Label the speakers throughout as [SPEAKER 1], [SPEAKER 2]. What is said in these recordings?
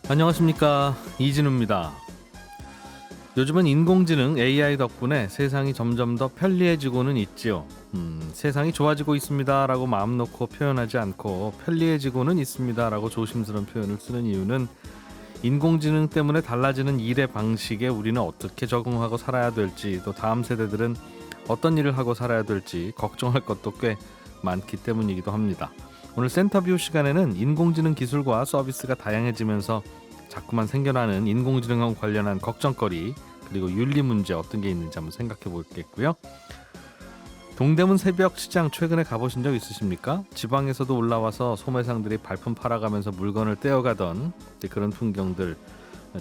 [SPEAKER 1] 안녕하십니까, 이진우입니다. 요즘은 인공지능 AI 덕분에 세상이 점점 더 편리해지고는 있지요. 세상이 좋아지고 있습니다 라고 마음 놓고 표현하지 않고 편리해지고는 있습니다 라고 조심스러운 표현을 쓰는 이유는 인공지능 때문에 달라지는 일의 방식에 우리는 어떻게 적응하고 살아야 될지, 또 다음 세대들은 어떤 일을 하고 살아야 될지 걱정할 것도 꽤 많기 때문이기도 합니다. 오늘 센터뷰 시간에는 인공지능 기술과 서비스가 다양해지면서 자꾸만 생겨나는 인공지능과 관련한 걱정거리, 그리고 윤리 문제 어떤 게 있는지 한번 생각해 보겠고요. 동대문 새벽 시장 최근에 가보신 적 있으십니까? 지방에서도 올라와서 소매상들이 발품 팔아가면서 물건을 떼어가던 그런 풍경들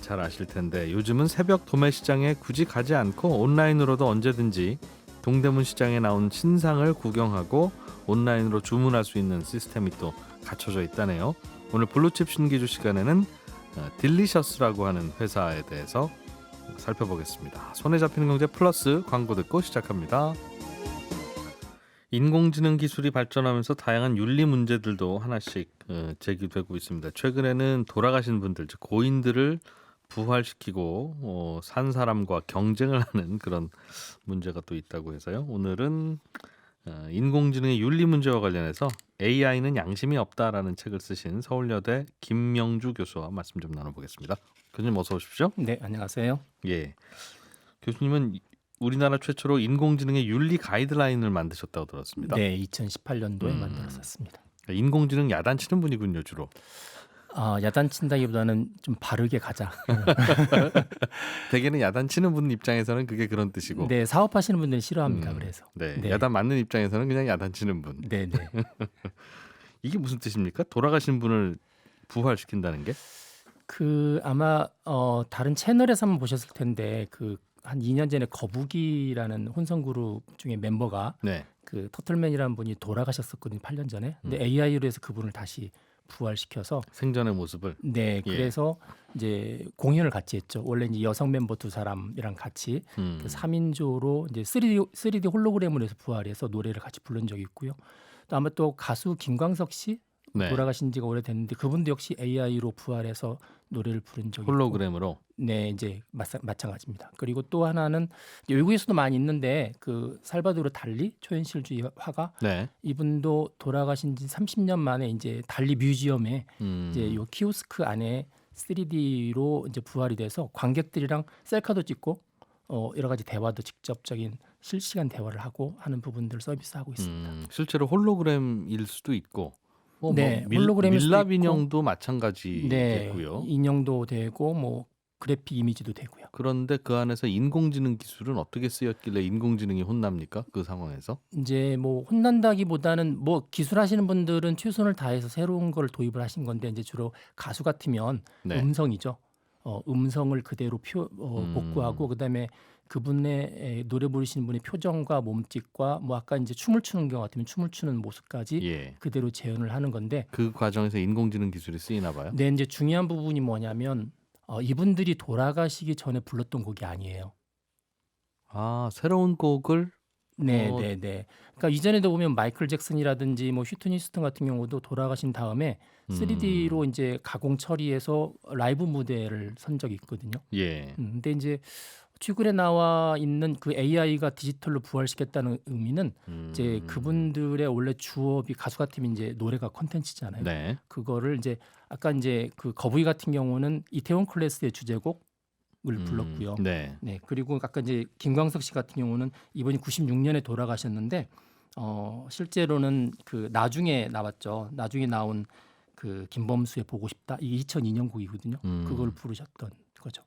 [SPEAKER 1] 잘 아실 텐데, 요즘은 새벽 도매 시장에 굳이 가지 않고 온라인으로도 언제든지 동대문 시장에 나온 신상을 구경하고 온라인으로 주문할 수 있는 시스템이 또 갖춰져 있다네요. 오늘 블루칩 신기주 시간에는 딜리셔스라고 하는 회사에 대해서 살펴보겠습니다. 손에 잡히는 경제 플러스 광고 듣고 시작합니다. 인공지능 기술이 발전하면서 다양한 윤리 문제들도 하나씩 제기되고 있습니다. 최근에는 돌아가신 분들, 즉 고인들을 부활시키고 산 사람과 경쟁을 하는 그런 문제가 또 있다고 해서요. 오늘은 인공지능의 윤리 문제와 관련해서 AI는 양심이 없다라는 책을 쓰신 서울여대 김명주 교수와 말씀 좀 나눠보겠습니다. 교수님 어서 오십시오.
[SPEAKER 2] 네, 안녕하세요.
[SPEAKER 1] 예, 교수님은 우리나라 최초로 인공지능의 윤리 가이드라인을 만드셨다고 들었습니다.
[SPEAKER 2] 네, 2018년도에
[SPEAKER 1] 음,
[SPEAKER 2] 만들었었습니다.
[SPEAKER 1] 인공지능 야단치는 분이군요, 주로.
[SPEAKER 2] 야단친다기보다는 좀 바르게 가자.
[SPEAKER 1] 대개는 야단치는 분 입장에서는 그게 그런 뜻이고,
[SPEAKER 2] 네, 사업하시는 분들이 싫어합니다. 그래서.
[SPEAKER 1] 네,
[SPEAKER 2] 네,
[SPEAKER 1] 야단 맞는 입장에서는 그냥 야단치는 분.
[SPEAKER 2] 네, 네.
[SPEAKER 1] 이게 무슨 뜻입니까? 돌아가신 분을 부활시킨다는 게?
[SPEAKER 2] 아마 다른 채널에서 한번 보셨을 텐데 한 2년 전에 거북이라는 혼성 그룹 중에 멤버가
[SPEAKER 1] 네.
[SPEAKER 2] 그 터틀맨이라는 분이 돌아가셨었거든요. 8년 전에. 근데 AI로 해서 그분을 다시 부활시켜서
[SPEAKER 1] 생전의 모습을.
[SPEAKER 2] 네,
[SPEAKER 1] 예.
[SPEAKER 2] 그래서 이제 공연을 같이 했죠. 원래 이제 여성 멤버 두 사람이랑 같이 그 3인조로 이제 3D 홀로그램으로 해서 부활해서 노래를 같이 부른 적이 있고요. 또 아마 또 가수 김광석 씨
[SPEAKER 1] 네.
[SPEAKER 2] 돌아가신 지가 오래됐는데 그분도 역시 AI로 부활해서 노래를 부른 적이 있고.
[SPEAKER 1] 홀로그램으로.
[SPEAKER 2] 네, 이제 마찬가지입니다. 그리고 또 하나는 이제 외국에서도 많이 있는데 그 살바도르 달리 초현실주의 화가
[SPEAKER 1] 네.
[SPEAKER 2] 이분도 돌아가신 지 30년 만에 이제 달리 뮤지엄에 이제 요 키오스크 안에 3D로 이제 부활이 돼서 관객들이랑 셀카도 찍고 여러 가지 대화도 직접적인 실시간 대화를 하고 하는 부분들 서비스하고 있습니다.
[SPEAKER 1] 실제로 홀로그램일 수도 있고,
[SPEAKER 2] 네, 홀로그램일 수도
[SPEAKER 1] 밀랍
[SPEAKER 2] 있고,
[SPEAKER 1] 인형도
[SPEAKER 2] 네,
[SPEAKER 1] 마찬가지겠고요.
[SPEAKER 2] 인형도 되고 뭐 그래픽 이미지도 되고요.
[SPEAKER 1] 그런데 그 안에서 인공지능 기술은 어떻게 쓰였길래 인공지능이 혼납니까? 그 상황에서?
[SPEAKER 2] 이제 뭐 혼난다기보다는 뭐 기술하시는 분들은 최선을 다해서 새로운 걸 도입을 하신 건데 이제 주로 가수 같으면
[SPEAKER 1] 네.
[SPEAKER 2] 음성이죠. 음성을 그대로 복구하고 그다음에 그분의 노래 부르시는 분의 표정과 몸짓과 뭐 아까 이제 춤을 추는 경우 같으면 춤을 추는 모습까지
[SPEAKER 1] 예.
[SPEAKER 2] 그대로 재현을 하는 건데
[SPEAKER 1] 그 과정에서 인공지능 기술이 쓰이나 봐요.
[SPEAKER 2] 네, 이제 중요한 부분이 뭐냐면 이분들이 돌아가시기 전에 불렀던 곡이 아니에요.
[SPEAKER 1] 아, 새로운 곡을
[SPEAKER 2] 네,
[SPEAKER 1] 어,
[SPEAKER 2] 네, 네. 그러니까 이전에도 보면 마이클 잭슨이라든지 뭐 휘트니 휴스턴 같은 경우도 돌아가신 다음에 3D로 이제 가공 처리해서 라이브 무대를 선 적이 있거든요.
[SPEAKER 1] 예.
[SPEAKER 2] 근데 이제 최근에 나와 있는 그 AI가 디지털로 부활시켰다는 의미는 이제 그분들의 원래 주업이 가수 같으면 이제 노래가 콘텐츠잖아요.
[SPEAKER 1] 네.
[SPEAKER 2] 그거를 이제 아까 이제 그 거북이 같은 경우는 이태원 클래스의 주제곡 을 불렀고요.
[SPEAKER 1] 네.
[SPEAKER 2] 네, 그리고 아까 이제 김광석 씨 같은 경우는 이번이 96년에 돌아가셨는데 실제로는 그 나중에 나왔죠. 나중에 나온 그 김범수의 보고 싶다 이게 2002년 곡이거든요. 그걸 부르셨던 거죠.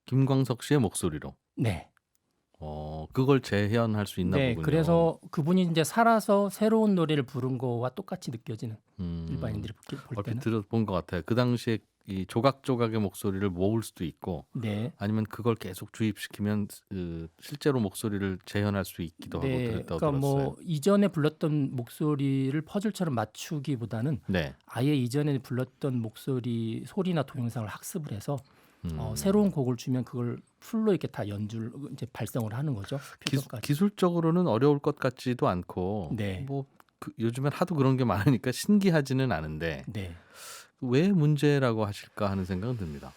[SPEAKER 1] 김광석 씨의 목소리로.
[SPEAKER 2] 네.
[SPEAKER 1] 그걸 재현할 수 있나
[SPEAKER 2] 네,
[SPEAKER 1] 보군요.
[SPEAKER 2] 그래서 그분이 이제 살아서 새로운 노래를 부른 거와 똑같이 느껴지는 일반인들이 볼
[SPEAKER 1] 얼핏
[SPEAKER 2] 때는.
[SPEAKER 1] 들어본 것 같아요. 그 당시에 이 조각조각의 목소리를 모을 수도 있고,
[SPEAKER 2] 네.
[SPEAKER 1] 아니면 그걸 계속 주입시키면 실제로 목소리를 재현할 수 있기도 하고
[SPEAKER 2] 네,
[SPEAKER 1] 그랬다고
[SPEAKER 2] 그러니까
[SPEAKER 1] 들었어요.
[SPEAKER 2] 뭐 이전에 불렀던 목소리를 퍼즐처럼 맞추기보다는
[SPEAKER 1] 네.
[SPEAKER 2] 아예 이전에 불렀던 목소리 소리나 동영상을 학습을 해서 새로운 곡을 주면 그걸 풀로 이렇게 다 연주를 이제 발성을 하는 거죠. 표정까지.
[SPEAKER 1] 기술적으로는 어려울 것 같지도 않고,
[SPEAKER 2] 네.
[SPEAKER 1] 요즘엔 하도 그런 게 많으니까 신기하지는 않은데,
[SPEAKER 2] 네.
[SPEAKER 1] 왜 문제라고 하실까 하는 생각은 듭니다.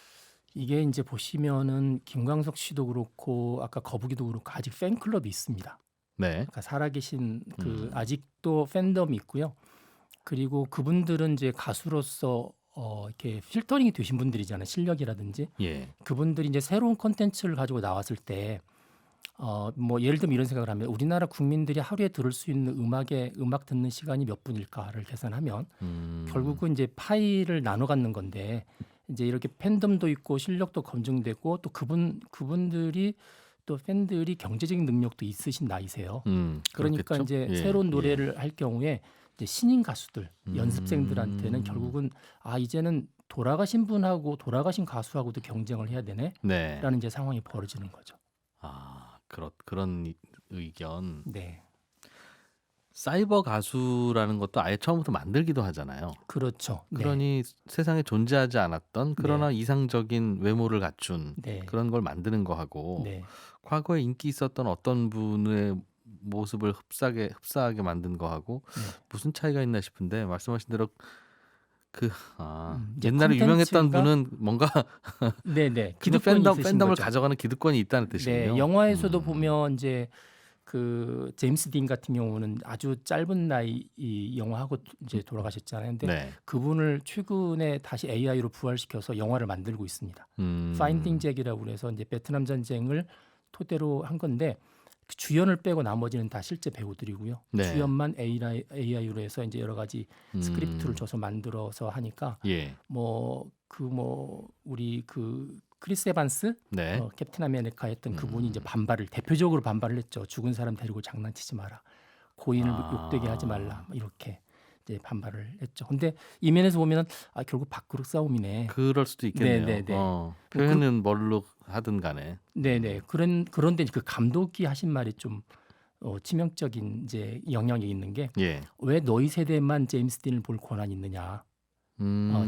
[SPEAKER 2] 이게 이제 보시면은 김광석 씨도 그렇고 아까 거북이도 그렇고 아직 팬클럽이 있습니다.
[SPEAKER 1] 네.
[SPEAKER 2] 그러니까 살아계신 아직도 팬덤이 있고요. 그리고 그분들은 이제 가수로서 이렇게 필터링이 되신 분들이잖아요. 실력이라든지
[SPEAKER 1] 예.
[SPEAKER 2] 그분들이 이제 새로운 콘텐츠를 가지고 나왔을 때 뭐 예를 들면 이런 생각을 하면 우리나라 국민들이 하루에 들을 수 있는 음악 듣는 시간이 몇 분일까를 계산하면 결국은 이제 파일을 나눠 갖는 건데 이제 이렇게 팬덤도 있고 실력도 검증되고 또 그분들이 또 팬들이 경제적인 능력도 있으신 나이세요. 그러니까
[SPEAKER 1] 그렇겠죠?
[SPEAKER 2] 이제
[SPEAKER 1] 예,
[SPEAKER 2] 새로운 노래를 할 경우에 이제 신인 가수들, 연습생들한테는 결국은 이제는 돌아가신 분하고 돌아가신 가수하고도 경쟁을 해야 되네라는
[SPEAKER 1] 네.
[SPEAKER 2] 이제 상황이 벌어지는 거죠.
[SPEAKER 1] 그런 의견.
[SPEAKER 2] 네,
[SPEAKER 1] 사이버 가수라는 것도 아예 처음부터 만들기도 하잖아요.
[SPEAKER 2] 그렇죠. 네,
[SPEAKER 1] 그러니 세상에 존재하지 않았던 그러나 이상적인 외모를 갖춘
[SPEAKER 2] 네,
[SPEAKER 1] 그런 걸 만드는 거하고
[SPEAKER 2] 네,
[SPEAKER 1] 과거에 인기 있었던 어떤 분의 모습을 흡사하게 만든 거하고
[SPEAKER 2] 네.
[SPEAKER 1] 무슨 차이가 있나 싶은데 말씀하신 대로
[SPEAKER 2] 이제
[SPEAKER 1] 옛날에 유명했던
[SPEAKER 2] 콘텐츠가-
[SPEAKER 1] 분은 뭔가
[SPEAKER 2] 네, 네.
[SPEAKER 1] 근데
[SPEAKER 2] 기득권이 있으신
[SPEAKER 1] 팬덤을
[SPEAKER 2] 거죠.
[SPEAKER 1] 가져가는 기득권이 있다는 뜻이군요.
[SPEAKER 2] 네, 영화에서도 보면 이제 그 제임스 딘 같은 경우는 아주 짧은 나이 이 영화하고 이제 돌아가셨잖아요. 근데
[SPEAKER 1] 네.
[SPEAKER 2] 그분을 최근에 다시 AI로 부활시켜서 영화를 만들고 있습니다. 파인딩 잭이라고 그래서 이제 베트남 전쟁을 토대로 한 건데 그 주연을 빼고 나머지는 다 실제 배우들이고요.
[SPEAKER 1] 네.
[SPEAKER 2] 주연만 AI로 해서 이제 여러 가지 스크립트를 줘서 만들어서 하니까
[SPEAKER 1] 예.
[SPEAKER 2] 우리 그 크리스 에반스
[SPEAKER 1] 네.
[SPEAKER 2] 캡틴 아메리카 했던 그분이 이제 대표적으로 반발을 했죠. 죽은 사람 데리고 장난치지 마라. 고인을 욕되게 하지 말라. 뭐 이렇게 이제 반발을 했죠. 근데 이 면에서 보면 결국 밥그릇 싸움이네.
[SPEAKER 1] 그럴 수도 있겠네요.
[SPEAKER 2] 네, 네, 네.
[SPEAKER 1] 표현은 뭘로 하든 간에.
[SPEAKER 2] 네네. 그런데 그 감독이 하신 말이 좀 치명적인 이제 영향이 있는 게
[SPEAKER 1] 예.
[SPEAKER 2] 왜 너희 세대만 제임스 딘을 볼 권한이 있느냐.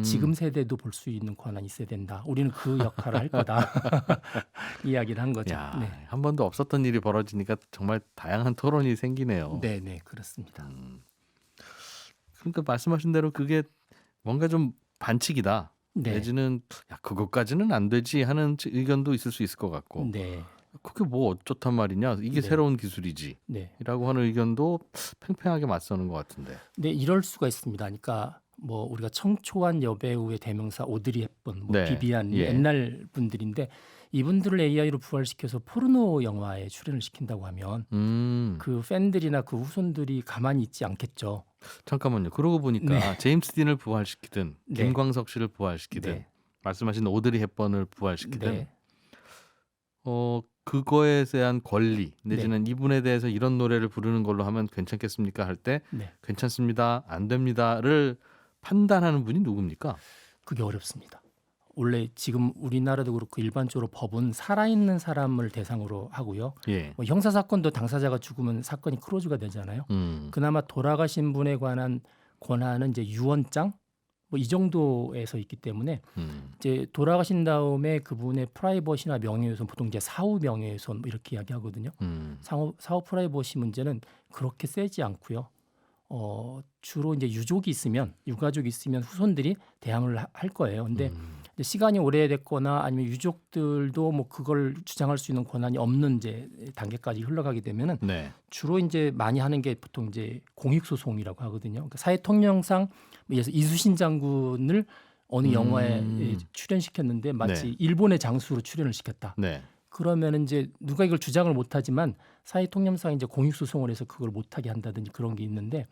[SPEAKER 2] 지금 세대도 볼 수 있는 권한이 있어야 된다. 우리는 그 역할을 할 거다. 이야기를 한 거죠.
[SPEAKER 1] 야,
[SPEAKER 2] 네.
[SPEAKER 1] 한 번도 없었던 일이 벌어지니까 정말 다양한 토론이 생기네요.
[SPEAKER 2] 네, 그렇습니다.
[SPEAKER 1] 그러니까 말씀하신 대로 그게 뭔가 좀 반칙이다.
[SPEAKER 2] 네.
[SPEAKER 1] 내지는 그것까지는 안 되지 하는 의견도 있을 수 있을 것 같고
[SPEAKER 2] 네.
[SPEAKER 1] 그게 뭐 어쩌단 말이냐 이게
[SPEAKER 2] 네.
[SPEAKER 1] 새로운 기술이지
[SPEAKER 2] 네.
[SPEAKER 1] 라고 하는 의견도 팽팽하게 맞서는 것 같은데.
[SPEAKER 2] 네, 이럴 수가 있습니다. 그러니까 뭐 우리가 청초한 여배우의 대명사 오드리 헵번,
[SPEAKER 1] 네.
[SPEAKER 2] 비비안
[SPEAKER 1] 예.
[SPEAKER 2] 옛날 분들인데 이분들을 AI로 부활시켜서 포르노 영화에 출연을 시킨다고 하면 그 팬들이나 그 후손들이 가만히 있지 않겠죠.
[SPEAKER 1] 잠깐만요. 그러고 보니까 제임스 딘을 부활시키든
[SPEAKER 2] 네.
[SPEAKER 1] 김광석 씨를 부활시키든
[SPEAKER 2] 네.
[SPEAKER 1] 말씀하신 오드리 헵번을 부활시키든
[SPEAKER 2] 네.
[SPEAKER 1] 그거에 대한 권리 내지는 이분에 대해서 이런 노래를 부르는 걸로 하면 괜찮겠습니까 할 때
[SPEAKER 2] 네.
[SPEAKER 1] 괜찮습니다, 안 됩니다를 판단하는 분이 누굽니까?
[SPEAKER 2] 그게 어렵습니다. 원래 지금 우리나라도 그렇고 일반적으로 법은 살아있는 사람을 대상으로 하고요.
[SPEAKER 1] 예.
[SPEAKER 2] 뭐 형사 사건도 당사자가 죽으면 사건이 클로즈가 되잖아요. 그나마 돌아가신 분에 관한 권한은 이제 유언장 뭐 이 정도에서 있기 때문에 이제 돌아가신 다음에 그분의 프라이버시나 명예훼손 보통 이제 사후 명예훼손 뭐 이렇게 이야기하거든요. 사후 프라이버시 문제는 그렇게 세지 않고요. 주로 이제 유족이 있으면 유가족이 있으면 후손들이 대항을 할 거예요. 근데 이제 시간이 오래됐거나 아니면 유족들도 뭐 그걸 주장할 수 있는 권한이 없는 이제 단계까지 흘러가게 되면은
[SPEAKER 1] 네.
[SPEAKER 2] 주로 이제 많이 하는 게 보통 이제 공익소송이라고 하거든요. 그러니까 사회 통념상 예를 들어서 이수신 장군을 어느 영화에 출연시켰는데 마치
[SPEAKER 1] 네.
[SPEAKER 2] 일본의 장수로 출연을 시켰다.
[SPEAKER 1] 네.
[SPEAKER 2] 그러면 이제 누가 이걸 주장을 못하지만 사회 통념상 이제 공익소송을 해서 그걸 못하게 한다든지 그런 게 있는데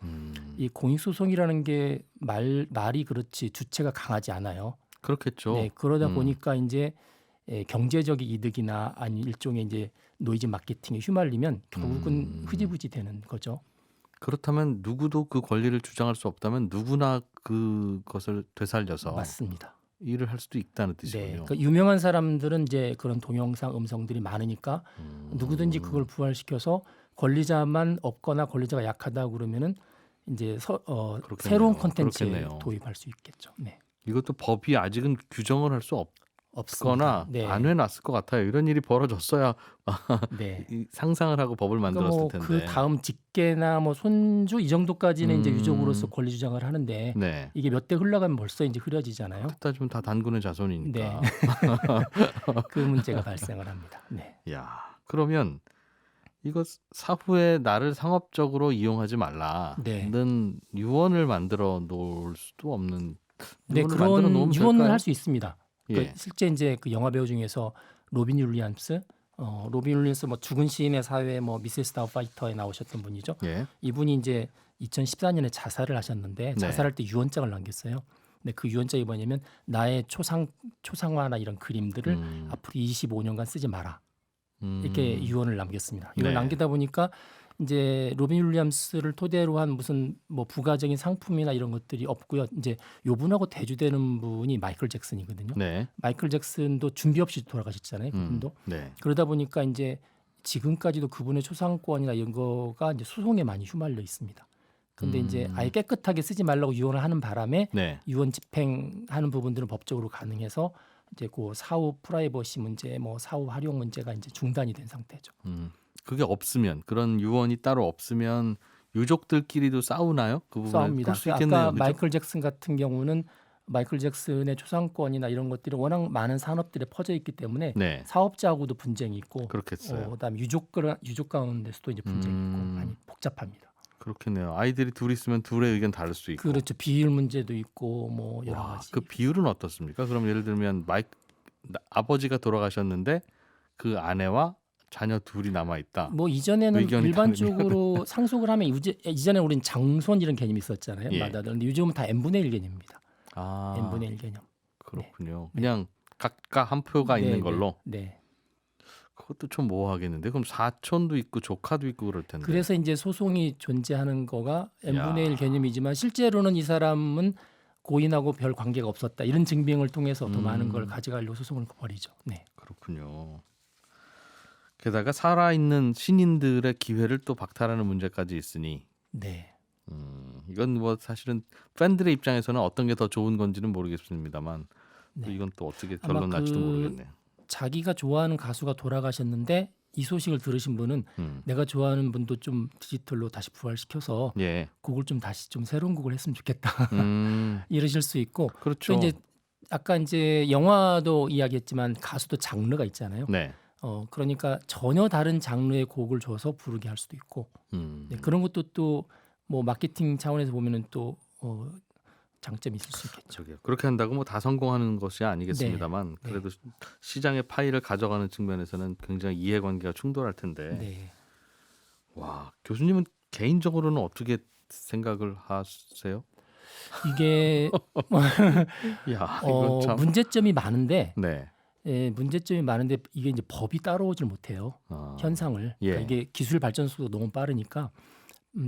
[SPEAKER 2] 이 공익소송이라는 게 말이 그렇지 주체가 강하지 않아요.
[SPEAKER 1] 그렇겠죠.
[SPEAKER 2] 네, 그러다 보니까 이제 경제적 이득이나 아니 일종의 이제 노이즈 마케팅에 휘말리면 결국은 흐지부지 되는 거죠.
[SPEAKER 1] 그렇다면 누구도 그 권리를 주장할 수 없다면 누구나 그것을 되살려서
[SPEAKER 2] 맞습니다.
[SPEAKER 1] 일을 할 수도 있다는
[SPEAKER 2] 네,
[SPEAKER 1] 뜻이군요.
[SPEAKER 2] 그러니까 유명한 사람들은 이제 그런 동영상 음성들이 많으니까 누구든지 그걸 부활시켜서 권리자만 없거나 권리자가 약하다 그러면은 이제 새로운 콘텐츠에
[SPEAKER 1] 그렇겠네요.
[SPEAKER 2] 도입할 수 있겠죠. 네.
[SPEAKER 1] 이것도 법이 아직은 규정을 할 수
[SPEAKER 2] 없습니다.
[SPEAKER 1] 거나 안 해놨을 것 같아요. 이런 일이 벌어졌어야
[SPEAKER 2] 네.
[SPEAKER 1] 이 상상을 하고 법을
[SPEAKER 2] 그러니까
[SPEAKER 1] 만들었을
[SPEAKER 2] 뭐
[SPEAKER 1] 텐데.
[SPEAKER 2] 그 다음 직계나 뭐 손주 이 정도까지는 이제 유족으로서 권리 주장을 하는데
[SPEAKER 1] 네.
[SPEAKER 2] 이게 몇 대 흘러가면 벌써 이제 흐려지잖아요.
[SPEAKER 1] 그렇다 좀 다 단군의 자손이니까.
[SPEAKER 2] 네. 그 문제가 발생을 합니다. 네.
[SPEAKER 1] 야, 그러면 이거 사후에 나를 상업적으로 이용하지 말라.
[SPEAKER 2] 네.
[SPEAKER 1] 는 유언을 만들어 놓을 수도 없는.
[SPEAKER 2] 네,
[SPEAKER 1] 유언을 만들어
[SPEAKER 2] 그런
[SPEAKER 1] 놓으면
[SPEAKER 2] 유언을
[SPEAKER 1] 될까요?
[SPEAKER 2] 할 수 있습니다. 그
[SPEAKER 1] 예.
[SPEAKER 2] 실제 이제 그 영화 배우 중에서 로빈 윌리엄스, 로빈 윌리엄스 뭐 죽은 시인의 사회 뭐 미세스 다운파이터에 나오셨던 분이죠.
[SPEAKER 1] 예.
[SPEAKER 2] 이분이 이제 2014년에 자살을 하셨는데
[SPEAKER 1] 네.
[SPEAKER 2] 자살할 때 유언장을 남겼어요. 근데 그 유언장이 뭐냐면 나의 초상화나 이런 그림들을 앞으로 25년간 쓰지 마라. 이렇게 유언을 남겼습니다. 이걸
[SPEAKER 1] 네.
[SPEAKER 2] 남기다 보니까 이제 로빈 윌리엄스를 토대로 한 무슨 뭐 부가적인 상품이나 이런 것들이 없고요. 이제 요분하고 대주되는 분이 마이클 잭슨이거든요.
[SPEAKER 1] 네.
[SPEAKER 2] 마이클 잭슨도 준비 없이 돌아가셨잖아요. 그분도.
[SPEAKER 1] 네.
[SPEAKER 2] 그러다 보니까 이제 지금까지도 그분의 초상권이나 이런 거가 이제 소송에 많이 휘말려 있습니다. 근데 이제 아예 깨끗하게 쓰지 말라고 유언을 하는 바람에
[SPEAKER 1] 네.
[SPEAKER 2] 유언 집행하는 부분들은 법적으로 가능해서 이제 그 사후 프라이버시 문제, 뭐 사후 활용 문제가 이제 중단이 된 상태죠.
[SPEAKER 1] 그게 없으면 그런 유언이 따로 없으면 유족들끼리도 싸우나요? 그 부분에
[SPEAKER 2] 싸웁니다.
[SPEAKER 1] 수 있겠네요.
[SPEAKER 2] 아까
[SPEAKER 1] 그죠?
[SPEAKER 2] 마이클 잭슨 같은 경우는 마이클 잭슨의 초상권이나 이런 것들이 워낙 많은 산업들에 퍼져 있기 때문에
[SPEAKER 1] 네.
[SPEAKER 2] 사업자하고도 분쟁이 있고,
[SPEAKER 1] 그렇겠어요.
[SPEAKER 2] 그다음에 유족 가운데서도 이제 분쟁이 있고 많이 복잡합니다.
[SPEAKER 1] 그렇겠네요. 아이들이 둘 있으면 둘의 의견 다를 수 있고.
[SPEAKER 2] 그렇죠. 비율 문제도 있고 뭐 여러
[SPEAKER 1] 와,
[SPEAKER 2] 가지.
[SPEAKER 1] 그 비율은 어떻습니까? 그럼 예를 들면 아버지가 돌아가셨는데 그 아내와 자녀 둘이 남아 있다.
[SPEAKER 2] 뭐 이전에는
[SPEAKER 1] 의견이
[SPEAKER 2] 일반적으로 상속을 하면 이전에 우리는 장손 이런 개념이 있었잖아요.
[SPEAKER 1] 예.
[SPEAKER 2] 근데 요즘은 다 n분의 1 개념입니다.
[SPEAKER 1] 아,
[SPEAKER 2] n분의 1 개념.
[SPEAKER 1] 그렇군요. 그냥 각각 한 표가
[SPEAKER 2] 네,
[SPEAKER 1] 있는
[SPEAKER 2] 네,
[SPEAKER 1] 걸로.
[SPEAKER 2] 네.
[SPEAKER 1] 그것도 좀 모호하겠는데. 그럼 사촌도 있고 조카도 있고 그럴 텐데.
[SPEAKER 2] 그래서 이제 소송이 존재하는 거가 n분의 1
[SPEAKER 1] 야.
[SPEAKER 2] 개념이지만 실제로는 이 사람은 고인하고 별 관계가 없었다. 이런 증빙을 통해서 더 많은 걸 가져가려고 소송을 벌이죠. 네.
[SPEAKER 1] 그렇군요. 게다가 살아있는 신인들의 기회를 또 박탈하는 문제까지 있으니
[SPEAKER 2] 네.
[SPEAKER 1] 이건 뭐 사실은 팬들의 입장에서는 어떤 게 더 좋은 건지는 모르겠습니다만 또
[SPEAKER 2] 네.
[SPEAKER 1] 이건 또 어떻게
[SPEAKER 2] 아마
[SPEAKER 1] 결론 날지도
[SPEAKER 2] 그
[SPEAKER 1] 모르겠네요.
[SPEAKER 2] 자기가 좋아하는 가수가 돌아가셨는데 이 소식을 들으신 분은 내가 좋아하는 분도 좀 디지털로 다시 부활시켜서
[SPEAKER 1] 예.
[SPEAKER 2] 곡을 좀 다시 좀 새로운 곡을 했으면 좋겠다.
[SPEAKER 1] 음,
[SPEAKER 2] 이러실 수 있고
[SPEAKER 1] 그렇죠.
[SPEAKER 2] 또 이제 아까 이제 영화도 이야기했지만 가수도 장르가 있잖아요.
[SPEAKER 1] 네.
[SPEAKER 2] 그러니까 전혀 다른 장르의 곡을 줘서 부르게 할 수도 있고 네, 그런 것도 또 뭐 마케팅 차원에서 보면은 또 장점이 있을 수 있겠죠.
[SPEAKER 1] 저기요. 그렇게 한다고 뭐 다 성공하는 것이 아니겠습니다만
[SPEAKER 2] 네.
[SPEAKER 1] 그래도 시장의 파이를 가져가는 측면에서는 굉장히 이해관계가 충돌할 텐데.
[SPEAKER 2] 네.
[SPEAKER 1] 와, 교수님은 개인적으로는 어떻게 생각을 하세요?
[SPEAKER 2] 이게
[SPEAKER 1] 야, 이건 참.
[SPEAKER 2] 문제점이 많은데
[SPEAKER 1] 네.
[SPEAKER 2] 문제점이 많은데 이게 이제 법이 따라오질 못해요. 현상을.
[SPEAKER 1] 예.
[SPEAKER 2] 그러니까 이게 기술 발전 속도가 너무 빠르니까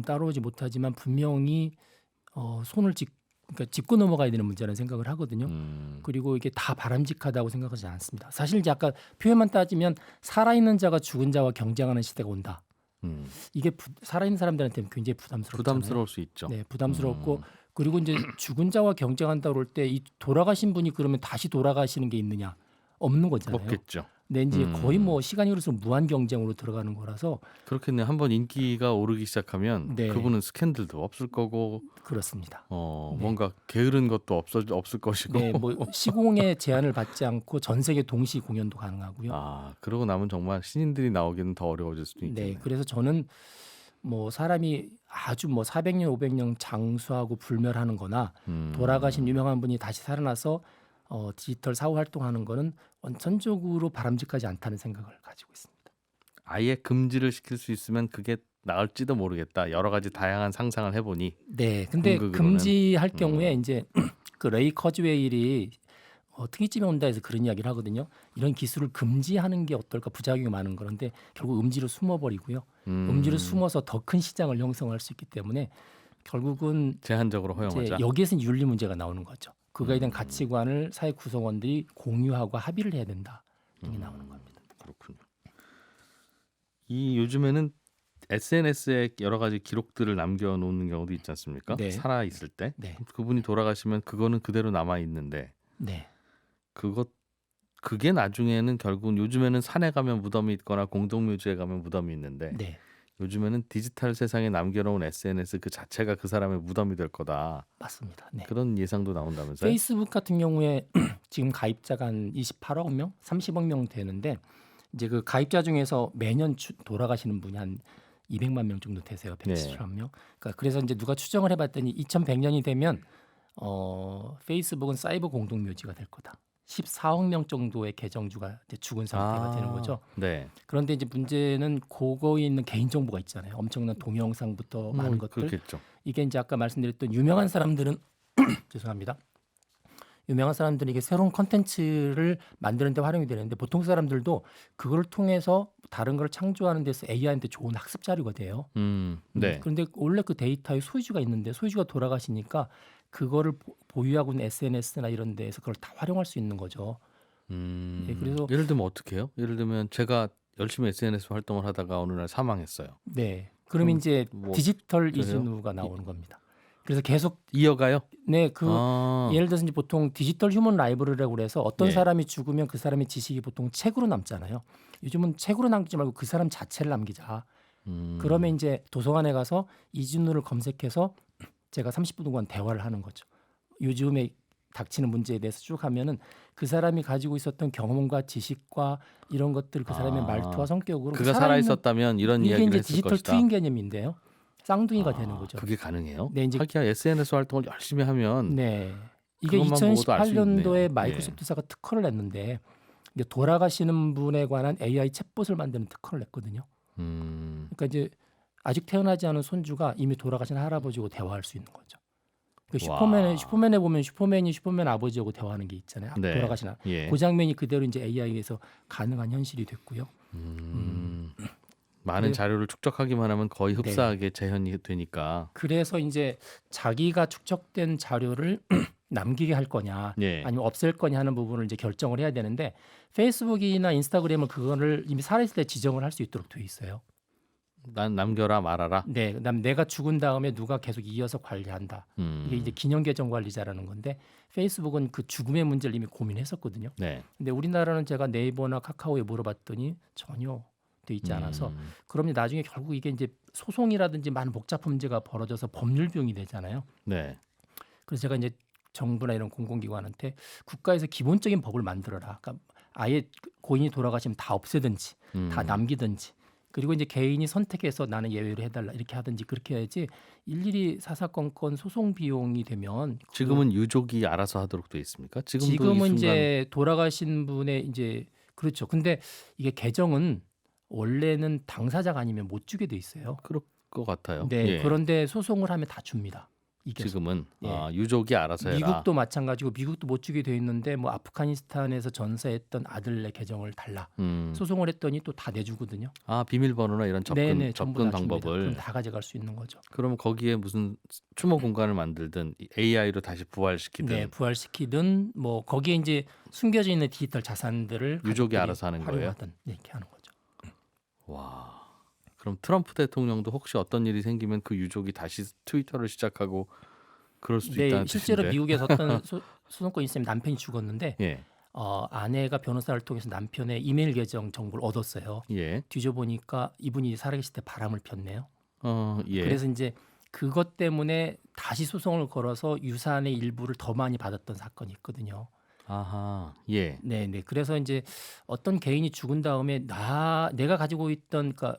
[SPEAKER 2] 따라오지 못하지만 분명히 그러니까 짚고 넘어가야 되는 문제라는 생각을 하거든요. 그리고 이게 다 바람직하다고 생각하지 않습니다. 사실 이제 아까 표현만 따지면 살아있는 자가 죽은 자와 경쟁하는 시대가 온다. 이게 살아있는 사람들한테는 굉장히 부담스럽잖아요.
[SPEAKER 1] 부담스러울 수 있죠.
[SPEAKER 2] 네, 부담스럽고 그리고 이제 죽은 자와 경쟁한다 그럴 때 이 돌아가신 분이 그러면 다시 돌아가시는 게 있느냐? 없는 거잖아요.
[SPEAKER 1] 없겠죠.
[SPEAKER 2] 근데 이제 거의 뭐 시간이 흐를수록 무한 경쟁으로 들어가는 거라서
[SPEAKER 1] 그렇겠네요. 한번 인기가 오르기 시작하면
[SPEAKER 2] 네.
[SPEAKER 1] 그분은 스캔들도 없을 거고
[SPEAKER 2] 그렇습니다.
[SPEAKER 1] 뭔가 게으른 것도 없을 것이고.
[SPEAKER 2] 네, 뭐 시공의 제한을 받지 않고 전 세계 동시 공연도 가능하고요.
[SPEAKER 1] 아, 그러고 나면 정말 신인들이 나오기는 더 어려워질 수도 있겠네요.
[SPEAKER 2] 네, 그래서 저는 뭐 사람이 아주 뭐 400년, 500년 장수하고 불멸하는 거나 돌아가신 유명한 분이 다시 살아나서 디지털 사후 활동하는 거는 원천적으로 바람직하지 않다는 생각을 가지고 있습니다.
[SPEAKER 1] 아예 금지를 시킬 수 있으면 그게 나을지도 모르겠다. 여러 가지 다양한 상상을 해보니.
[SPEAKER 2] 네, 근데
[SPEAKER 1] 궁극으로는.
[SPEAKER 2] 금지할 경우에 이제 그 레이 커즈웨일이 특이집에 온다 해서 그런 이야기를 하거든요. 이런 기술을 금지하는 게 어떨까 부작용이 많은 거는데 결국 음지로 숨어버리고요. 음지로 숨어서 더 큰 시장을 형성할 수 있기 때문에 결국은
[SPEAKER 1] 제한적으로
[SPEAKER 2] 이제
[SPEAKER 1] 허용하자.
[SPEAKER 2] 여기에서 윤리 문제가 나오는 거죠. 그거에 대한 가치관을 사회 구성원들이 공유하고 합의를 해야 된다. 이게 나오는 겁니다.
[SPEAKER 1] 그렇군요. 이 요즘에는 SNS에 여러 가지 기록들을 남겨놓는 경우도 있지 않습니까?
[SPEAKER 2] 네.
[SPEAKER 1] 살아 있을 때
[SPEAKER 2] 네,
[SPEAKER 1] 그분이 돌아가시면 그거는 그대로 남아 있는데
[SPEAKER 2] 네.
[SPEAKER 1] 그게 나중에는 결국은 요즘에는 산에 가면 무덤이 있거나 공동묘지에 가면 무덤이 있는데
[SPEAKER 2] 네,
[SPEAKER 1] 요즘에는 디지털 세상에 남겨놓은 SNS 그 자체가 그 사람의 무덤이 될 거다.
[SPEAKER 2] 맞습니다. 네.
[SPEAKER 1] 그런 예상도 나온다면서요?
[SPEAKER 2] 페이스북 같은 경우에 지금 가입자가 한 28억 명, 30억 명 되는데 이제 그 가입자 중에서 매년 돌아가시는 분이 한 200만 명 정도 되세요.
[SPEAKER 1] 네.
[SPEAKER 2] 170만 명. 그러니까 그래서 이제 누가 추정을 해봤더니 2100년이 되면 페이스북은 사이버 공동묘지가 될 거다. 14억 명 정도의 계정주가 이제 죽은 상태가 되는 거죠.
[SPEAKER 1] 네.
[SPEAKER 2] 그런데 이제 문제는 그거에 있는 개인 정보가 있잖아요. 엄청난 동영상부터 많은 것들.
[SPEAKER 1] 그렇겠죠.
[SPEAKER 2] 이게 이제 아까 말씀드렸던 유명한 사람들은 죄송합니다. 유명한 사람들은 이게 새로운 컨텐츠를 만드는 데 활용이 되는데 보통 사람들도 그걸 통해서 다른 걸 창조하는 데서 AI한테 좋은 학습 자료가 돼요.
[SPEAKER 1] 네.
[SPEAKER 2] 그런데 원래 그 데이터에 소유주가 있는데 소유주가 돌아가시니까 그거를 보유하고 있는 SNS나 이런 데에서 그걸 다 활용할 수 있는 거죠. 네, 그래서
[SPEAKER 1] 예를 들면 어떻게 해요? 예를 들면 제가 열심히 SNS 활동을 하다가 어느 날 사망했어요.
[SPEAKER 2] 네.
[SPEAKER 1] 그럼
[SPEAKER 2] 그럼 이제
[SPEAKER 1] 뭐
[SPEAKER 2] 디지털
[SPEAKER 1] 그래요?
[SPEAKER 2] 이준우가 나오는 겁니다. 그래서 계속
[SPEAKER 1] 이어가요?
[SPEAKER 2] 네, 그
[SPEAKER 1] 아,
[SPEAKER 2] 예를 들어서 이제 보통 디지털 휴먼 라이브러리라고 그래서 어떤
[SPEAKER 1] 예.
[SPEAKER 2] 사람이 죽으면 그 사람의 지식이 보통 책으로 남잖아요. 요즘은 책으로 남기지 말고 그 사람 자체를 남기자. 그러면 이제 도서관에 가서 이준우를 검색해서 제가 30분 동안 대화를 하는 거죠. 요즘에 닥치는 문제에 대해서 쭉 하면은 그 사람이 가지고 있었던 경험과 지식과 이런 것들 그 사람의
[SPEAKER 1] 아,
[SPEAKER 2] 말투와 성격으로
[SPEAKER 1] 그가 살아
[SPEAKER 2] 살아있는
[SPEAKER 1] 있었다면 이런
[SPEAKER 2] 이게
[SPEAKER 1] 이야기를
[SPEAKER 2] 이제
[SPEAKER 1] 했을
[SPEAKER 2] 디지털
[SPEAKER 1] 것이다.
[SPEAKER 2] 트윈 개념인데요. 쌍둥이가 되는 거죠.
[SPEAKER 1] 그게 가능해요?
[SPEAKER 2] 네, 이제
[SPEAKER 1] 하기야 SNS 활동을 열심히 하면
[SPEAKER 2] 네. 이게
[SPEAKER 1] 그것만 보고도 알 수 있네요.
[SPEAKER 2] 2018년도에
[SPEAKER 1] 예.
[SPEAKER 2] 마이크로소프트사가 특허를 냈는데 이게 돌아가시는 분에 관한 AI 챗봇을 만드는 특허를 냈거든요.
[SPEAKER 1] 음,
[SPEAKER 2] 그러니까 이제 아직 태어나지 않은 손주가 이미 돌아가신 할아버지하고 대화할 수 있는 거죠. 그
[SPEAKER 1] 와.
[SPEAKER 2] 슈퍼맨에 보면 슈퍼맨이 슈퍼맨 아버지하고 대화하는 게 있잖아요.
[SPEAKER 1] 네.
[SPEAKER 2] 돌아가신
[SPEAKER 1] 예.
[SPEAKER 2] 그 장면이 그대로 이제 AI에서 가능한 현실이 됐고요.
[SPEAKER 1] 많은
[SPEAKER 2] 그래-
[SPEAKER 1] 자료를 축적하기만 하면 거의
[SPEAKER 2] 네.
[SPEAKER 1] 흡사하게 재현이 되니까.
[SPEAKER 2] 그래서 이제 자기가 축적된 자료를 남기게 할 거냐
[SPEAKER 1] 예.
[SPEAKER 2] 아니면 없앨 거냐 하는 부분을 이제 결정을 해야 되는데 페이스북이나 인스타그램은 그거를 이미 살아있을 때 지정을 할 수 있도록 돼 있어요.
[SPEAKER 1] 난 남겨라 말아라.
[SPEAKER 2] 네, 그다음 내가 죽은 다음에 누가 계속 이어서 관리한다. 이게 이제 기념 계정 관리자라는 건데 페이스북은 그 죽음의 문제를 이미 고민했었거든요.
[SPEAKER 1] 네.
[SPEAKER 2] 근데 우리나라는 제가 네이버나 카카오에 물어봤더니 전혀 돼 있지 않아서 그러면 나중에 결국 이게 이제 소송이라든지 많은 복잡한 문제가 벌어져서 법률 비용이 되잖아요.
[SPEAKER 1] 네.
[SPEAKER 2] 그래서 제가 이제 정부나 이런 공공기관한테 국가에서 기본적인 법을 만들어라. 그러니까 아예 고인이 돌아가시면 다 없애든지 다 남기든지 그리고 이제 개인이 선택해서 나는 예외로 해달라 이렇게 하든지 그렇게 해야지 일일이 사사건건 소송 비용이 되면
[SPEAKER 1] 지금은 유족이 알아서 하도록 돼 있습니까? 지금도 이
[SPEAKER 2] 지금은
[SPEAKER 1] 순간
[SPEAKER 2] 이제 돌아가신 분의 이제 그렇죠. 근데 이게 계정은 원래는 당사자가 아니면 못 주게 돼 있어요.
[SPEAKER 1] 그럴 것 같아요.
[SPEAKER 2] 네.
[SPEAKER 1] 예.
[SPEAKER 2] 그런데 소송을 하면 다 줍니다. 이게
[SPEAKER 1] 지금은
[SPEAKER 2] 예.
[SPEAKER 1] 유족이 알아서 해라.
[SPEAKER 2] 미국도 마찬가지고 미국도 못 주게 돼 있는데 뭐 아프가니스탄에서 전사했던 아들의 계정을 달라 소송을 했더니 또 다 내주거든요.
[SPEAKER 1] 비밀번호나 이런
[SPEAKER 2] 네네, 전부
[SPEAKER 1] 접근
[SPEAKER 2] 다 줍니다.
[SPEAKER 1] 방법을.
[SPEAKER 2] 그럼 다 가져갈 수 있는 거죠.
[SPEAKER 1] 그러면 거기에 무슨 추모 공간을 만들든 AI로 다시 부활시키든
[SPEAKER 2] 네, 부활시키든 뭐 거기에 이제 숨겨져 있는 디지털 자산들을
[SPEAKER 1] 유족이
[SPEAKER 2] 가족들이
[SPEAKER 1] 알아서 하는 거예요?
[SPEAKER 2] 활용하든 이렇게 하는 거죠.
[SPEAKER 1] 와. 그럼 트럼프 대통령도 혹시 어떤 일이 생기면 그 유족이 다시 트위터를 시작하고 그럴 수도
[SPEAKER 2] 네,
[SPEAKER 1] 있다는
[SPEAKER 2] 실제로
[SPEAKER 1] 뜻인데.
[SPEAKER 2] 미국에서 어떤 소송권 있으면 남편이 죽었는데
[SPEAKER 1] 예.
[SPEAKER 2] 아내가 변호사를 통해서 남편의 이메일 계정 정보를 얻었어요.
[SPEAKER 1] 예. 뒤져보니까
[SPEAKER 2] 이분이 살아계실 때 바람을 폈네요.
[SPEAKER 1] 예.
[SPEAKER 2] 그래서 이제 그것 때문에 다시 소송을 걸어서 유산의 일부를 더 많이 받았던 사건이 있거든요.
[SPEAKER 1] 아하. 예.
[SPEAKER 2] 네, 네. 그래서 이제 어떤 개인이 죽은 다음에 내가 가지고 있던 그러니까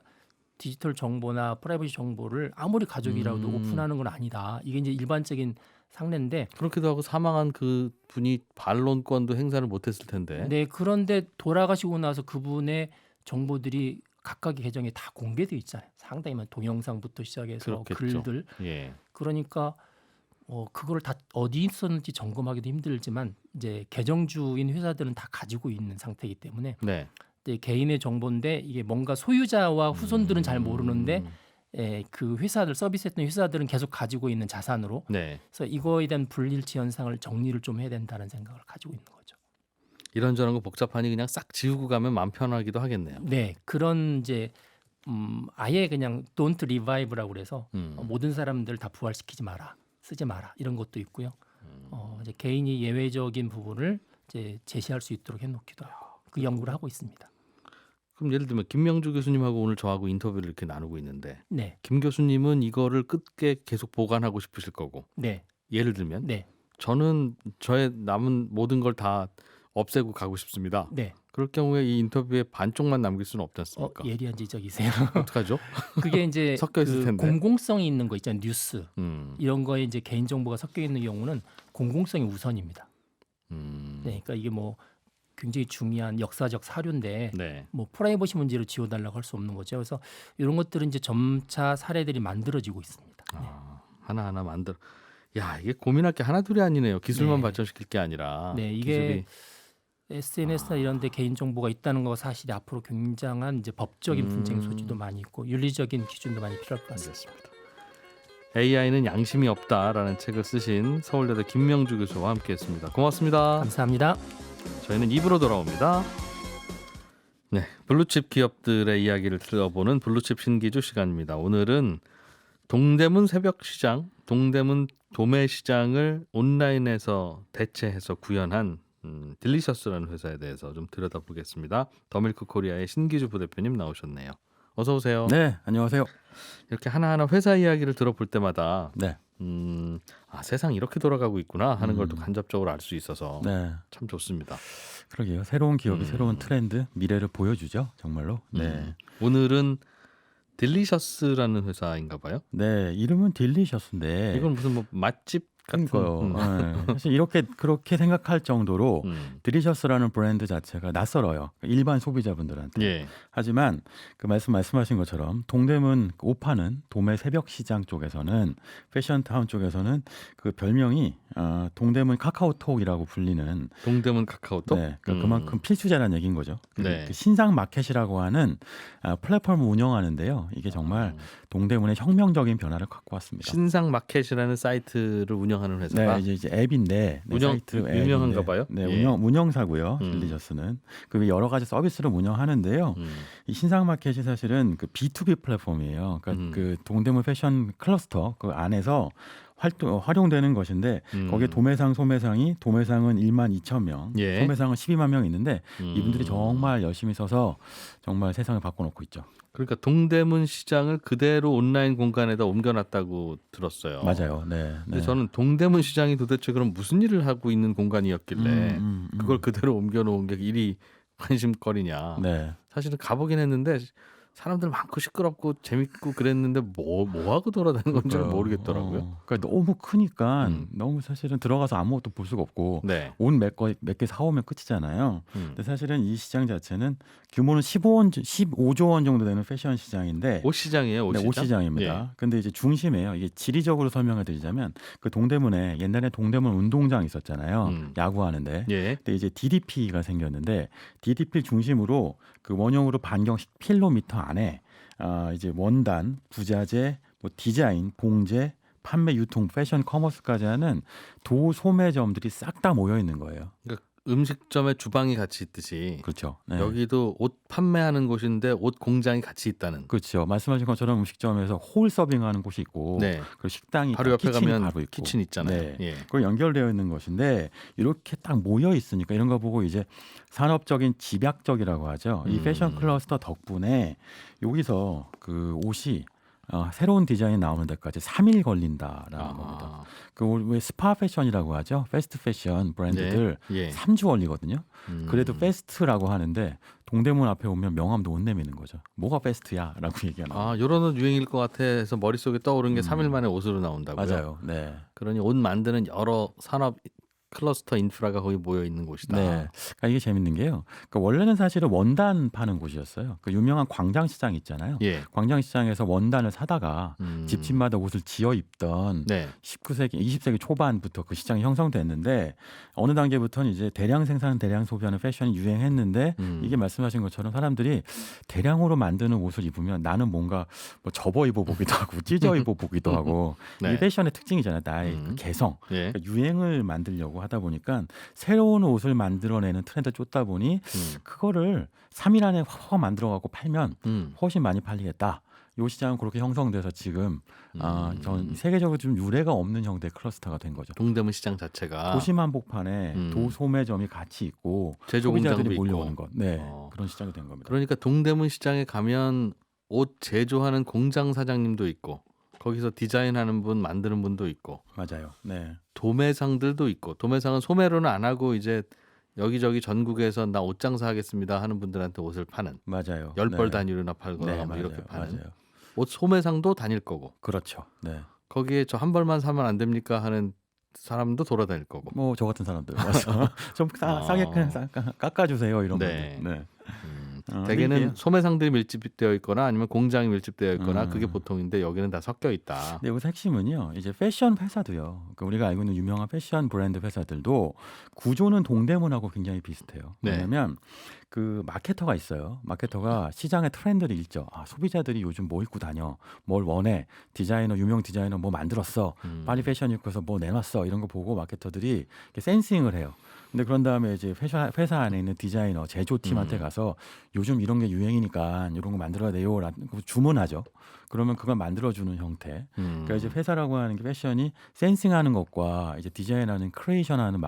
[SPEAKER 2] 디지털 정보나 프라이버시 정보를 아무리 가족이라도 오픈하는 건 아니다. 이게 이제 일반적인 상례인데
[SPEAKER 1] 그렇기도 하고 사망한 그 분이 반론권도 행사를 못했을 텐데.
[SPEAKER 2] 네, 그런데 돌아가시고 나서 그분의 정보들이 각각의 계정에 다 공개돼 있잖아요. 상당히 많은 동영상부터 시작해서
[SPEAKER 1] 그렇겠죠.
[SPEAKER 2] 글들.
[SPEAKER 1] 예.
[SPEAKER 2] 그러니까 그걸 다 어디 있었는지 점검하기도 힘들지만 이제 계정주인 회사들은 다 가지고 있는 상태이기 때문에
[SPEAKER 1] 네.
[SPEAKER 2] 이제 개인의 정보인데 이게 뭔가 소유자와 후손들은 잘 모르는데 그 회사들 서비스했던 회사들은 계속 가지고 있는 자산으로
[SPEAKER 1] 네.
[SPEAKER 2] 그래서 이거에 대한 불일치 현상을 정리를 좀 해야 된다는 생각을 가지고 있는 거죠.
[SPEAKER 1] 이런저런 거 복잡하니 그냥 싹 지우고 가면 마음 편하기도 하겠네요.
[SPEAKER 2] 네, 그런 이제 아예 그냥 don't revive라고 그래서 모든 사람들 다 부활시키지 마라, 쓰지 마라 이런 것도 있고요. 이제 개인이 예외적인 부분을 이제 제시할 수 있도록 해놓기도 하고 그 연구를 하고 있습니다.
[SPEAKER 1] 그럼 예를 들면 김명주 교수님하고 오늘 저하고 인터뷰를 이렇게 나누고 있는데
[SPEAKER 2] 네,
[SPEAKER 1] 김 교수님은 이거를 끝게 계속 보관하고 싶으실 거고
[SPEAKER 2] 네,
[SPEAKER 1] 예를 들면
[SPEAKER 2] 네,
[SPEAKER 1] 저는 저의 남은 모든 걸 다 없애고 가고 싶습니다.
[SPEAKER 2] 네.
[SPEAKER 1] 그럴 경우에 이 인터뷰에 반쪽만 남길 수는 없지 않습니까?
[SPEAKER 2] 예리한 지적이세요.
[SPEAKER 1] 어떡하죠?
[SPEAKER 2] 그게 이제
[SPEAKER 1] 섞여 있을
[SPEAKER 2] 그
[SPEAKER 1] 텐데.
[SPEAKER 2] 공공성이 있는 거 있잖아요. 뉴스
[SPEAKER 1] 음,
[SPEAKER 2] 이런 거에 이제 개인 정보가 섞여 있는 경우는 공공성이 우선입니다.
[SPEAKER 1] 음,
[SPEAKER 2] 네, 그러니까 이게 뭐 굉장히 중요한 역사적 사료인데
[SPEAKER 1] 네.
[SPEAKER 2] 뭐 프라이버시 문제로 지워달라고 할 수 없는 거죠. 그래서 이런 것들은 이제 점차 사례들이 만들어지고 있습니다. 네.
[SPEAKER 1] 하나하나 만들어. 야, 이게 고민할 게 하나둘이 아니네요. 기술만
[SPEAKER 2] 네.
[SPEAKER 1] 발전시킬 게 아니라.
[SPEAKER 2] 네, 이게
[SPEAKER 1] 기술이
[SPEAKER 2] SNS나 이런 데 개인 정보가 있다는 거 사실이 앞으로 굉장한 이제 법적인 분쟁 소지도 많이 있고 윤리적인 기준도 많이 필요할 것 같습니다.
[SPEAKER 1] AI는 양심이 없다라는 책을 쓰신 서울대대 김명주 교수와 함께했습니다. 고맙습니다.
[SPEAKER 2] 감사합니다.
[SPEAKER 1] 저희는 입으로 돌아옵니다. 네, 블루칩 기업들의 이야기를 들어보는 블루칩 신기주 시간입니다. 오늘은 동대문 새벽시장, 동대문 도매시장을 온라인에서 대체해서 구현한 딜리셔스라는 회사에 대해서 좀 들여다보겠습니다. 더밀크 코리아의 신기주 부대표님 나오셨네요. 어서 오세요.
[SPEAKER 3] 네, 안녕하세요.
[SPEAKER 1] 이렇게 하나하나 회사 이야기를 들어볼 때마다
[SPEAKER 3] 네,
[SPEAKER 1] 세상이 이렇게 돌아가고 있구나 하는 걸 또 간접적으로 알 수 있어서
[SPEAKER 3] 네,
[SPEAKER 1] 참 좋습니다.
[SPEAKER 3] 그러게요. 새로운 기업이 새로운 트렌드, 미래를 보여주죠, 정말로. 네,
[SPEAKER 1] 오늘은 딜리셔스라는 회사인가 봐요.
[SPEAKER 3] 네, 이름은 딜리셔스인데
[SPEAKER 1] 이건 무슨 뭐 맛집 같은
[SPEAKER 3] 그러니까요. 네, 사실 이렇게 그렇게 생각할 정도로 딜리셔스라는 브랜드 자체가 낯설어요. 일반 소비자분들한테.
[SPEAKER 1] 예.
[SPEAKER 3] 하지만 그 말씀하신 것처럼 동대문 옷 파는 도매 새벽 시장 쪽에서는 패션타운 쪽에서는 그 별명이 동대문 카카오톡이라고 불리는
[SPEAKER 1] 동대문 카카오톡.
[SPEAKER 3] 네, 그러니까 그만큼 필수자라는 얘기인 거죠.
[SPEAKER 1] 네.
[SPEAKER 3] 그 신상 마켓이라고 하는 플랫폼을 운영하는데요. 이게 정말 동대문의 혁명적인 변화를 갖고 왔습니다.
[SPEAKER 1] 신상 마켓이라는 사이트를 운영하는 회사가
[SPEAKER 3] 네, 이제 앱인데 네,
[SPEAKER 1] 운영
[SPEAKER 3] 사이트
[SPEAKER 1] 유명한가
[SPEAKER 3] 앱인데,
[SPEAKER 1] 봐요.
[SPEAKER 3] 네,
[SPEAKER 1] 예.
[SPEAKER 3] 운영사고요. 딜리셔스는 그 여러 가지 서비스를 운영하는데요. 이 신상 마켓이 사실은 그 B2B 플랫폼이에요. 그러니까 그 동대문 패션 클러스터 그 안에서 활용되는 것인데 거기에 도매상, 소매상이 도매상은 1만 2천 명,
[SPEAKER 1] 예.
[SPEAKER 3] 소매상은 12만 명 있는데 이분들이 정말 열심히 서서 정말 세상을 바꿔놓고 있죠.
[SPEAKER 1] 그러니까 동대문 시장을 그대로 온라인 공간에다 옮겨놨다고 들었어요.
[SPEAKER 3] 맞아요. 네.
[SPEAKER 1] 근데 저는 동대문 시장이 도대체 그럼 무슨 일을 하고 있는 공간이었길래 그걸 그대로 옮겨놓은 게 일이 관심거리냐.
[SPEAKER 3] 네.
[SPEAKER 1] 사실은 가보긴 했는데 사람들 많고 시끄럽고 재밌고 그랬는데 뭐 하고 돌아다니는 건지 를 모르겠더라고요.
[SPEAKER 3] 그러니까 너무 크니까 너무 사실은 들어가서 아무것도 볼 수가 없고
[SPEAKER 1] 네.
[SPEAKER 3] 옷 몇 개 사오면 끝이잖아요. 근데 사실은 이 시장 자체는 규모는 15조 원 정도 되는 패션 시장인데
[SPEAKER 1] 옷 시장이에요.
[SPEAKER 3] 네, 옷 시장입니다.
[SPEAKER 1] 예.
[SPEAKER 3] 근데 이제 중심에요. 이게 지리적으로 설명을 드리자면 그 동대문에 옛날에 동대문 운동장 있었잖아요. 야구하는데.
[SPEAKER 1] 예.
[SPEAKER 3] 근데 이제 DDP가 생겼는데 DDP 중심으로 그 원형으로 반경 10km 안에 이제 원단, 부자재, 뭐 디자인, 봉제, 판매, 유통, 패션, 커머스까지 하는 도소매점들이 싹 다 모여 있는 거예요.
[SPEAKER 1] 그러니까 음식점에 주방이 같이 있듯이
[SPEAKER 3] 그렇죠. 네.
[SPEAKER 1] 여기도 옷 판매하는 곳인데 옷 공장이 같이 있다는.
[SPEAKER 3] 그렇죠. 말씀하신 것처럼 음식점에서 홀 서빙하는 곳이 있고
[SPEAKER 1] 네.
[SPEAKER 3] 그리고 식당이
[SPEAKER 1] 바로
[SPEAKER 3] 있고,
[SPEAKER 1] 옆에
[SPEAKER 3] 키친이
[SPEAKER 1] 가면
[SPEAKER 3] 바로 있고.
[SPEAKER 1] 키친 있잖아요.
[SPEAKER 3] 네.
[SPEAKER 1] 예.
[SPEAKER 3] 그걸 연결되어 있는 것인데 이렇게 딱 모여 있으니까 이런 거 보고 이제 산업적인 집약적이라고 하죠. 이 패션 클러스터 덕분에 여기서 그 옷이 새로운 디자인이 나오는 데까지 3일 걸린다라는 겁니다. 그 왜 스파 패션이라고 하죠. 패스트 패션 브랜드들
[SPEAKER 1] 네. 예.
[SPEAKER 3] 3주 걸리거든요. 그래도 패스트라고 하는데 동대문 앞에 오면 명함도 못 내미는 거죠. 뭐가 패스트야라고 얘기하는 거예요.
[SPEAKER 1] 이런 옷 유행일 것 같아 해서 머릿속에 떠오른 게 3일 만에 옷으로 나온다고요.
[SPEAKER 3] 맞아요. 네.
[SPEAKER 1] 그러니 옷 만드는 여러 산업 클러스터 인프라가 거기 모여 있는 곳이다.
[SPEAKER 3] 네. 그러니까 이게 재밌는 게요. 그러니까 원래는 사실은 원단 파는 곳이었어요. 그 유명한 광장시장 있잖아요.
[SPEAKER 1] 예.
[SPEAKER 3] 광장시장에서 원단을 사다가 집집마다 옷을 지어 입던
[SPEAKER 1] 네.
[SPEAKER 3] 19세기, 20세기 초반부터 그 시장이 형성됐는데 어느 단계부터는 이제 대량 생산, 대량 소비하는 패션이 유행했는데 이게 말씀하신 것처럼 사람들이 대량으로 만드는 옷을 입으면 나는 뭔가 뭐 접어 입어보기도 하고 찢어 입어보기도 하고
[SPEAKER 1] 네.
[SPEAKER 3] 이게 패션의 특징이잖아요. 나의 그 개성.
[SPEAKER 1] 예.
[SPEAKER 3] 그러니까 유행을 만들려고 하다 보니까 새로운 옷을 만들어내는 트렌드를 쫓다 보니 그거를 3일 안에 확 만들어갖고 팔면 훨씬 많이 팔리겠다. 이 시장은 그렇게 형성돼서 지금 전 세계적으로 좀 유례가 없는 형태의 클러스터가 된 거죠.
[SPEAKER 1] 동대문 시장 자체가
[SPEAKER 3] 도심 한복판에 도소매점이 같이 있고
[SPEAKER 1] 제조
[SPEAKER 3] 소비자들이
[SPEAKER 1] 공장도
[SPEAKER 3] 몰려오는
[SPEAKER 1] 있고.
[SPEAKER 3] 것, 네, 그런 시장이 된 겁니다.
[SPEAKER 1] 그러니까 동대문 시장에 가면 옷 제조하는 공장 사장님도 있고 거기서 디자인하는 분 만드는 분도 있고
[SPEAKER 3] 맞아요. 네,
[SPEAKER 1] 도매상들도 있고 도매상은 소매로는 안 하고 이제 여기저기 전국에서 나 옷 장사하겠습니다 하는 분들한테 옷을 파는
[SPEAKER 3] 맞아요.
[SPEAKER 1] 10벌
[SPEAKER 3] 네.
[SPEAKER 1] 단위로나 팔거나
[SPEAKER 3] 네,
[SPEAKER 1] 뭐
[SPEAKER 3] 맞아요.
[SPEAKER 1] 이렇게 파는
[SPEAKER 3] 맞아요.
[SPEAKER 1] 옷 소매상도 다닐 거고
[SPEAKER 3] 그렇죠. 네.
[SPEAKER 1] 거기에 저 한 벌만 사면 안 됩니까 하는 사람도 돌아다닐 거고.
[SPEAKER 3] 뭐 저 같은 사람들 와서 좀 싸게 그냥 깎아주세요 이런
[SPEAKER 1] 네.
[SPEAKER 3] 분들. 네.
[SPEAKER 1] 대개는
[SPEAKER 3] 이게-
[SPEAKER 1] 소매상들이 밀집되어 있거나 아니면 공장이 밀집되어 있거나
[SPEAKER 3] 음.
[SPEAKER 1] 그게 보통인데 여기는 다 섞여 있다.
[SPEAKER 3] 근데 여기서 핵심은요. 이제 패션 회사도요. 그러니까 우리가 알고 있는 유명한 패션 브랜드 회사들도 구조는 동대문하고 굉장히 비슷해요.
[SPEAKER 1] 네.
[SPEAKER 3] 왜냐하면 그 마케터가 있어요. 마케터가 시장의 트렌드를 읽죠. 소비자들이 요즘 뭐 입고 다녀, 뭘 원해, 디자이너 유명 디자이너 뭐 만들었어, 빨리 패션 입고서 뭐 내놨어 이런 거 보고 마케터들이 이렇게 센싱을 해요. 근데 그런 다음에 이제 패션 회사 안에 있는 디자이너 제조팀한테 가서 요즘 이런 게 유행이니까 이런 거 만들어야 돼요라고 주문하죠. 그러면 그걸 만들어주는 형태. 그러니까 이제 회사라고 하는 게 패션이 센싱하는 것과 이제 디자인하는 크리에이션하는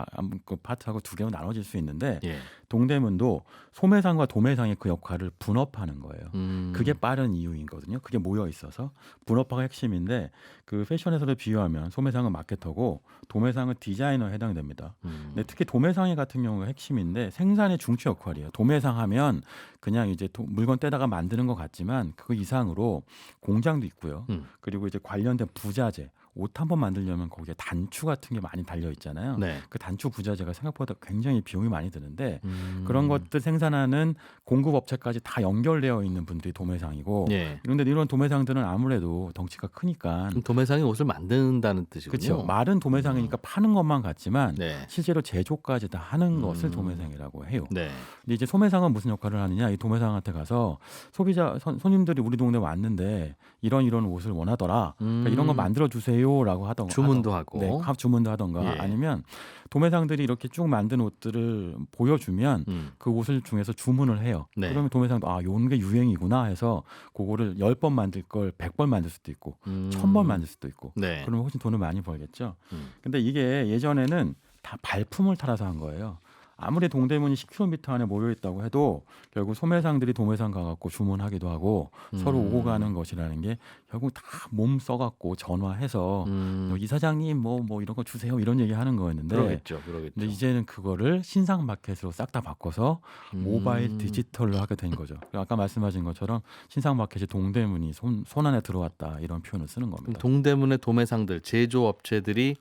[SPEAKER 3] 그 파트하고 두 개로 나눠질 수 있는데
[SPEAKER 1] 예.
[SPEAKER 3] 동대문도 소매상과 도매상의 그 역할을 분업하는 거예요. 그게
[SPEAKER 1] 음.
[SPEAKER 3] 빠른 이유이거든요. 그게 모여 있어서 분업화가 핵심인데 그 패션에서도 비유하면 소매상은 마케터고 도매상은 디자이너에 해당됩니다. 근데 특히 도매상이 같은 경우가 핵심인데 생산의 중추 역할이에요. 도매상 하면 그냥 이제 물건 떼다가 만드는 것 같지만 그 이상으로 공장도 있고요. 그리고 이제 관련된 부자재, 옷 한 번 만들려면 거기에 단추 같은 게 많이 달려 있잖아요.
[SPEAKER 1] 네.
[SPEAKER 3] 그 단추 부자재가 생각보다 굉장히 비용이 많이 드는데 그런 것들 생산하는 공급 업체까지 다 연결되어 있는 분들이 도매상이고
[SPEAKER 1] 예.
[SPEAKER 3] 그런데 이런 도매상들은 아무래도 덩치가 크니까
[SPEAKER 1] 그럼 도매상이 옷을 만든다는 뜻이군요.
[SPEAKER 3] 그렇죠. 말은 도매상이니까 파는 것만 같지만
[SPEAKER 1] 네.
[SPEAKER 3] 실제로 제조까지 다 하는 것을 도매상이라고 해요.
[SPEAKER 1] 네.
[SPEAKER 3] 근데 이제 소매상은 무슨 역할을 하느냐? 이 도매상한테 가서 소비자 손님들이 우리 동네 왔는데 이런 옷을 원하더라. 그러니까 이런 거 만들어 주세요라고 하던가.
[SPEAKER 1] 주문도 하고.
[SPEAKER 3] 네, 주문도 하던가.
[SPEAKER 1] 예.
[SPEAKER 3] 아니면 도매상들이 이렇게 쭉 만든 옷들을 보여주면 그 옷을 중에서 주문을 해요.
[SPEAKER 1] 네.
[SPEAKER 3] 그러면 도매상도 요런 게 유행이구나 해서 그거를 10번 만들 걸 100번 만들 수도 있고 1000번 만들 수도 있고.
[SPEAKER 1] 네.
[SPEAKER 3] 그러면 훨씬 돈을 많이 벌겠죠. 근데 이게 예전에는 다 발품을 팔아서 한 거예요. 아무리 동대문이 10km 안에 모여 있다고 해도 결국 소매상들이 도매상 가갖고 주문하기도 하고 서로 오고 가는 것이라는 게 결국 다 몸 써갖고 전화해서 뭐 이사장님 뭐 이런 거 주세요 이런 얘기 하는 거였는데
[SPEAKER 1] 그러겠죠.
[SPEAKER 3] 근데 이제는 그거를 신상 마켓으로 싹 다 바꿔서 모바일 디지털로 하게 된 거죠. 아까 말씀하신 것처럼 신상 마켓이 동대문이 손 안에 들어왔다 이런 표현을 쓰는
[SPEAKER 1] 그럼
[SPEAKER 3] 겁니다.
[SPEAKER 1] 동대문의 도매상들, 제조업체들이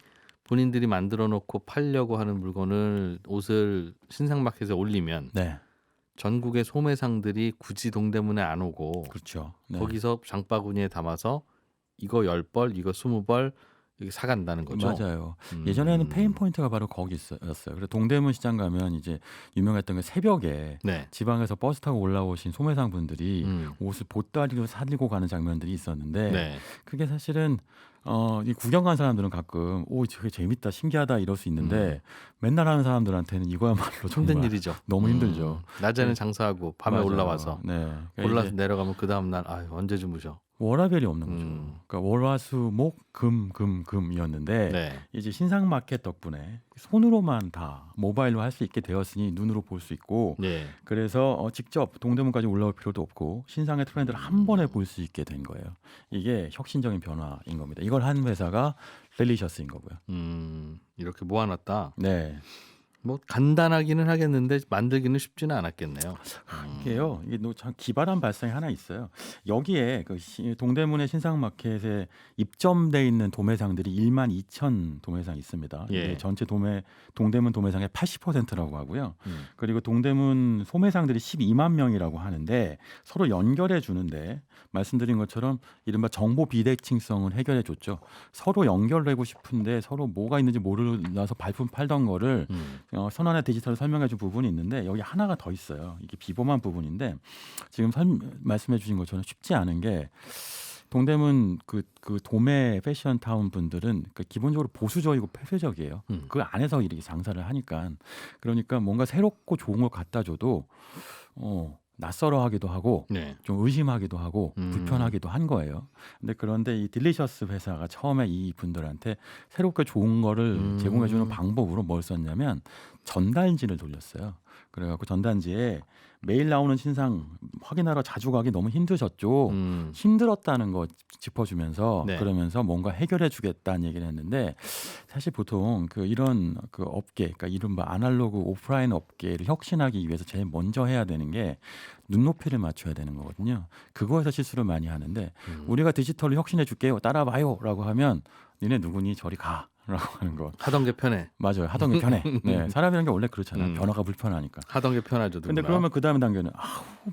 [SPEAKER 1] 본인들이 만들어 놓고 팔려고 하는 물건을 옷을 신상마켓에 올리면
[SPEAKER 3] 네,
[SPEAKER 1] 전국의 소매상들이 굳이 동대문에 안 오고
[SPEAKER 3] 그렇죠. 네.
[SPEAKER 1] 거기서 장바구니에 담아서 이거 10벌, 이거 20벌 이렇게 사간다는 거죠.
[SPEAKER 3] 맞아요. 예전에는 페인 포인트가 바로 거기 있었어요. 그래서 동대문 시장 가면 이제 유명했던 게 새벽에
[SPEAKER 1] 네.
[SPEAKER 3] 지방에서 버스 타고 올라오신 소매상 분들이 옷을 보따리로 사들고 가는 장면들이 있었는데
[SPEAKER 1] 네.
[SPEAKER 3] 그게 사실은 이 구경 간 사람들은 가끔 저게 재밌다, 신기하다 이럴 수 있는데 맨날 하는 사람들한테는 이거야말로
[SPEAKER 1] 힘든
[SPEAKER 3] 정말
[SPEAKER 1] 일이죠.
[SPEAKER 3] 너무 힘들죠.
[SPEAKER 1] 낮에는 장사하고 밤에
[SPEAKER 3] 맞아요.
[SPEAKER 1] 올라와서
[SPEAKER 3] 네. 그러니까
[SPEAKER 1] 골라서
[SPEAKER 3] 이제
[SPEAKER 1] 내려가면 그 다음 날 언제 주무셔?
[SPEAKER 3] 워라벨이 없는 거죠. 그러니까 월화수목 금이었는데
[SPEAKER 1] 네.
[SPEAKER 3] 이제 신상 마켓 덕분에 손으로만 다 모바일로 할 수 있게 되었으니 눈으로 볼 수 있고
[SPEAKER 1] 네.
[SPEAKER 3] 그래서 직접 동대문까지 올라올 필요도 없고 신상의 트렌드를 한 번에 볼 수 있게 된 거예요. 이게 혁신적인 변화인 겁니다. 이걸 한 회사가 펠리셔스인 거고요.
[SPEAKER 1] 이렇게 모아놨다.
[SPEAKER 3] 네.
[SPEAKER 1] 뭐 간단하기는 하겠는데 만들기는 쉽지는 않았겠네요.
[SPEAKER 3] 이게요. 이게 참 기발한 발상이 하나 있어요. 여기에 그 동대문의 신상마켓에 입점돼 있는 도매상들이 12,000 도매상 있습니다.
[SPEAKER 1] 예.
[SPEAKER 3] 이게 전체 동대문 도매상의 80%라고 하고요. 그리고 동대문 소매상들이 12만 명이라고 하는데 서로 연결해 주는데 말씀드린 것처럼 이른바 정보 비대칭성을 해결해 줬죠. 서로 연결되고 싶은데 서로 뭐가 있는지 모르나서 발품 팔던 거를 선언의 디지털을 설명해 준 부분이 있는데 여기 하나가 더 있어요. 이게 비범한 부분인데 지금 말씀해 주신 것처럼 쉽지 않은 게 동대문 그 도매 패션 타운 분들은 기본적으로 보수적이고 폐쇄적이에요. 그 안에서 이렇게 장사를 하니까 그러니까 뭔가 새롭고 좋은 걸 갖다 줘도 낯설어하기도 하고
[SPEAKER 1] 네.
[SPEAKER 3] 좀 의심하기도 하고 불편하기도 한 거예요. 그런데 이 딜리셔스 회사가 처음에 이 분들한테 새롭게 좋은 거를 제공해주는 방법으로 뭘 썼냐면 전단지를 돌렸어요. 그래갖고 전단지에 매일 나오는 신상 확인하러 자주 가기 너무 힘드셨죠. 힘들었다는 거 짚어주면서
[SPEAKER 1] 네.
[SPEAKER 3] 그러면서 뭔가 해결해주겠다는 얘기를 했는데 사실 보통 이런 업계, 그러니까 이른바 아날로그 오프라인 업계를 혁신하기 위해서 제일 먼저 해야 되는 게 눈높이를 맞춰야 되는 거거든요. 그거에서 실수를 많이 하는데 우리가 디지털로 혁신해 줄게요. 따라와요라고 하면 니네 누구니 저리 가. 라고 하는 거.
[SPEAKER 1] 하던 게 편해.
[SPEAKER 3] 맞아요. 하던 게 편해. 네, 사람이라는 게 원래 그렇잖아요. 변화가 불편하니까.
[SPEAKER 1] 하던 게 편하죠.
[SPEAKER 3] 근데
[SPEAKER 1] 누구나.
[SPEAKER 3] 그러면 그 다음 단계는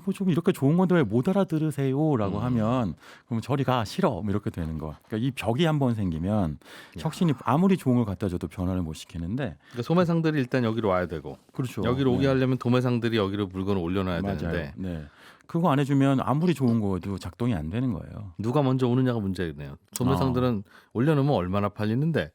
[SPEAKER 3] 뭐 좀 이렇게 좋은 건데 왜 못 알아들으세요라고 하면 그럼 저리 가 싫어 뭐 이렇게 되는 거. 그러니까 이 벽이 한번 생기면 혁신이 아무리 좋은 걸 갖다 줘도 변화를 못 시키는데.
[SPEAKER 1] 그러니까 소매상들이 일단 여기로 와야 되고.
[SPEAKER 3] 그렇죠.
[SPEAKER 1] 여기로 오게
[SPEAKER 3] 네.
[SPEAKER 1] 하려면 도매상들이 여기로 물건을 올려놔야
[SPEAKER 3] 맞아요.
[SPEAKER 1] 되는데
[SPEAKER 3] 네. 그거 안 해주면 아무리 좋은 거도 작동이 안 되는 거예요.
[SPEAKER 1] 누가 먼저 오느냐가 문제네요. 소매상들은 올려놓으면 얼마나 팔리는데.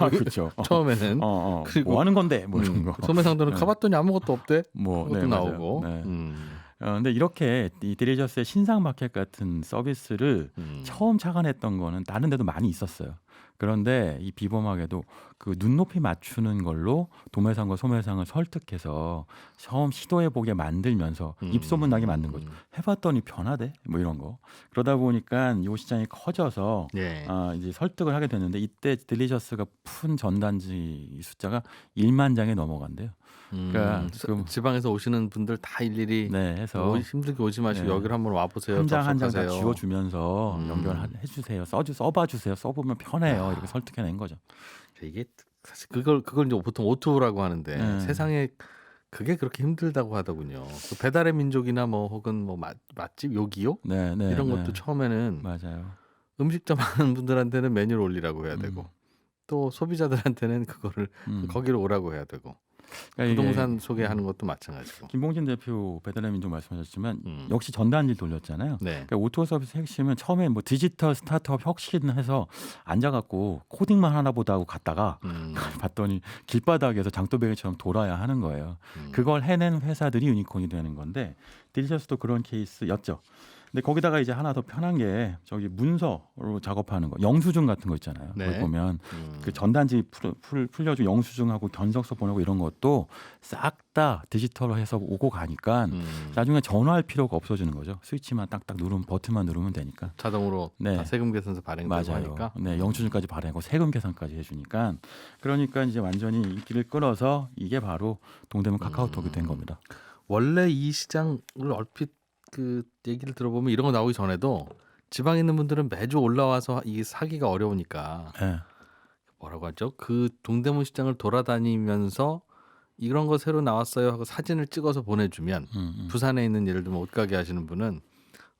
[SPEAKER 3] 그렇죠.
[SPEAKER 1] 처음에는
[SPEAKER 3] 그리고 뭐 하는 건데 뭐 이런 거.
[SPEAKER 1] 소매상들은
[SPEAKER 3] 네.
[SPEAKER 1] 가봤더니 아무것도 없대.
[SPEAKER 3] 뭐
[SPEAKER 1] 그것도
[SPEAKER 3] 네,
[SPEAKER 1] 나오고.
[SPEAKER 3] 맞아요. 네. 근데 이렇게 이 딜리셔스의 신상 마켓 같은 서비스를 처음 착안했던 거는 다른 데도 많이 있었어요. 그런데 이 비범하게도 그 눈높이 맞추는 걸로 도매상과 소매상을 설득해서 처음 시도해보게 만들면서 입소문 나게 만든 거죠. 해봤더니 변하대 뭐 이런 거. 그러다 보니까 이 시장이 커져서
[SPEAKER 1] 예.
[SPEAKER 3] 이제 설득을 하게 됐는데 이때 딜리셔스가 푼 전단지 숫자가 1만 장에 넘어간대요. 그러니까
[SPEAKER 1] 지방에서 오시는 분들 다 일일이
[SPEAKER 3] 네, 해서
[SPEAKER 1] 힘들게 오지 마시고
[SPEAKER 3] 네.
[SPEAKER 1] 여기를 한번 와보세요.
[SPEAKER 3] 한 장 한 장 다
[SPEAKER 1] 접속하세요.
[SPEAKER 3] 지워주면서 연결해 주세요. 써봐 주세요. 써보면 편해요. 이렇게 설득해낸 거죠.
[SPEAKER 1] 이게 사실 그걸 이제 보통 O2O라고 하는데 세상에 그게 그렇게 힘들다고 하더군요. 그 배달의 민족이나 뭐 혹은 뭐 맛집 요기요
[SPEAKER 3] 네, 네,
[SPEAKER 1] 이런
[SPEAKER 3] 네.
[SPEAKER 1] 것도 처음에는
[SPEAKER 3] 맞아요.
[SPEAKER 1] 음식점 하는 분들한테는 메뉴를 올리라고 해야 되고 또 소비자들한테는 그거를 거기로 오라고 해야 되고
[SPEAKER 3] 그러니까
[SPEAKER 1] 부동산 소개하는 것도 마찬가지고.
[SPEAKER 3] 김봉진 대표 배달의 민족 말씀하셨지만 역시 전단지 돌렸잖아요.
[SPEAKER 1] 네.
[SPEAKER 3] 그러니까 오토 서비스 핵심은 처음에 뭐 디지털 스타트업 혁신해서 앉아갖고 코딩만 하나 보다 하고 갔다가 봤더니 길바닥에서 장도배기처럼 돌아야 하는 거예요. 그걸 해낸 회사들이 유니콘이 되는 건데 딜리셔스도 그런 케이스였죠. 근데 거기다가 이제 하나 더 편한 게 저기 문서로 작업하는 거, 영수증 같은 거 있잖아요.
[SPEAKER 1] 네.
[SPEAKER 3] 거기 보면 그 전단지 풀려준 영수증하고 견적서 보내고 이런 것도 싹 다 디지털로 해서 오고 가니까 나중에 전화할 필요가 없어지는 거죠. 스위치만 딱딱 누르면 버튼만 누르면 되니까.
[SPEAKER 1] 자동으로
[SPEAKER 3] 네.
[SPEAKER 1] 다 세금 계산서 발행되고
[SPEAKER 3] 맞아요.
[SPEAKER 1] 하니까.
[SPEAKER 3] 네, 영수증까지 발행하고 세금 계산까지 해주니까 그러니까 이제 완전히 인기를 끌어서 이게 바로 동대문 카카오톡이 된 겁니다.
[SPEAKER 1] 원래 이 시장을 얼핏 그 얘기를 들어보면 이런 거 나오기 전에도 지방에 있는 분들은 매주 올라와서 이 사기가 어려우니까
[SPEAKER 3] 네.
[SPEAKER 1] 뭐라고 하죠? 그 동대문 시장을 돌아다니면서 이런 거 새로 나왔어요 하고 사진을 찍어서 보내주면 부산에 있는 예를 들면 옷가게 하시는 분은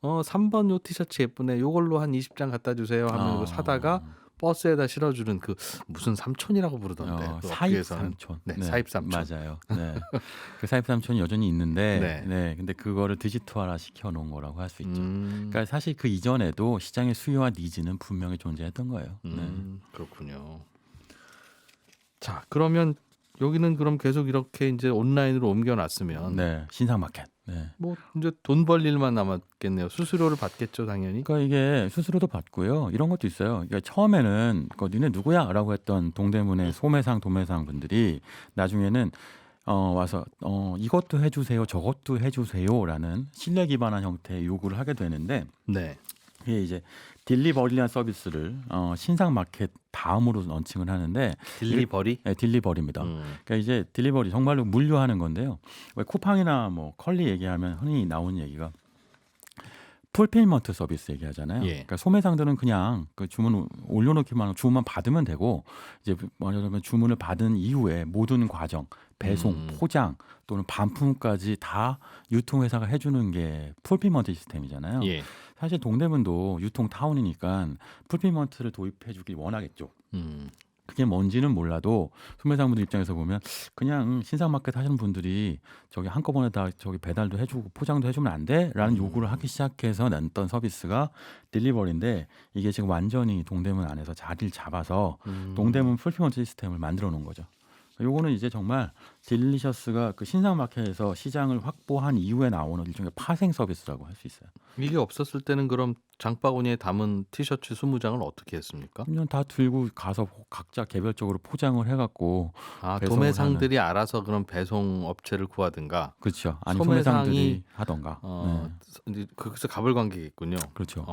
[SPEAKER 1] 3번 요 티셔츠 예쁘네 요걸로 한 20장 갖다 주세요 하면 이거 사다가 버스에다 실어주는 그 무슨 삼촌이라고 부르던데 그
[SPEAKER 3] 사입
[SPEAKER 1] 업계에서는.
[SPEAKER 3] 삼촌.
[SPEAKER 1] 네, 사입 삼촌.
[SPEAKER 3] 맞아요. 네. 그 사입 삼촌이 여전히 있는데,
[SPEAKER 1] 네.
[SPEAKER 3] 네. 근데 그거를 디지털화 시켜 놓은 거라고 할 수 있죠. 그러니까 사실 그 이전에도 시장의 수요와 니즈는 분명히 존재했던 거예요. 네.
[SPEAKER 1] 그렇군요. 자, 그러면 여기는 그럼 계속 이렇게 이제 온라인으로 옮겨놨으면
[SPEAKER 3] 네, 신상 마켓. 네.
[SPEAKER 1] 뭐 이제 돈 벌 일만 남았겠네요. 수수료를 받겠죠, 당연히.
[SPEAKER 3] 그러니까 이게 수수료도 받고요. 이런 것도 있어요. 그러니까 처음에는 니네 누구야라고 했던 동대문의 소매상, 도매상 분들이 나중에는 와서 이것도 해주세요, 저것도 해주세요라는 신뢰 기반한 형태의 요구를 하게 되는데,
[SPEAKER 1] 네.
[SPEAKER 3] 이게 이제 딜리버리라는 서비스를 신상 마켓 다음으로 런칭을 하는데
[SPEAKER 1] 딜리버리?
[SPEAKER 3] 네, 딜리버리입니다. 그러니까 이제 딜리버리 정말로 물류하는 건데요. 왜 쿠팡이나 뭐 컬리 얘기하면 흔히 나오는 얘기가 풀필먼트 서비스 얘기하잖아요.
[SPEAKER 1] 예.
[SPEAKER 3] 그러니까 소매상들은 그냥 그 주문 올려놓기만 하고 주문만 받으면 되고 이제 말하자면 주문을 받은 이후에 모든 과정, 배송, 포장 또는 반품까지 다 유통회사가 해주는 게 풀필먼트 시스템이잖아요.
[SPEAKER 1] 예.
[SPEAKER 3] 사실 동대문도 유통 타운이니까 풀필먼트를 도입해주길 원하겠죠. 그게 뭔지는 몰라도 소매상분들 입장에서 보면 그냥 신상마켓 하시는 분들이 저기 한꺼번에 다 저기 배달도 해주고 포장도 해주면 안 돼? 라는 요구를 하기 시작해서 냈던 서비스가 딜리버리인데 이게 지금 완전히 동대문 안에서 자리를 잡아서 동대문 풀필먼트 시스템을 만들어 놓은 거죠. 요거는 이제 정말 딜리셔스가 그 신상마켓에서 시장을 확보한 이후에 나오는 일종의 파생 서비스라고 할 수 있어요.
[SPEAKER 1] 이게 없었을 때는 그럼 장바구니에 담은 티셔츠 20장을 어떻게 했습니까?
[SPEAKER 3] 그냥 다 들고 가서 각자 개별적으로 포장을 해갖고
[SPEAKER 1] 아,
[SPEAKER 3] 배송을
[SPEAKER 1] 도매상들이 알아서 그런 배송 업체를 구하든가.
[SPEAKER 3] 그렇죠. 아니
[SPEAKER 1] 소매상이
[SPEAKER 3] 소매상들이 하던가.
[SPEAKER 1] 이제 거기서 갑을 관계겠군요.
[SPEAKER 3] 그렇죠.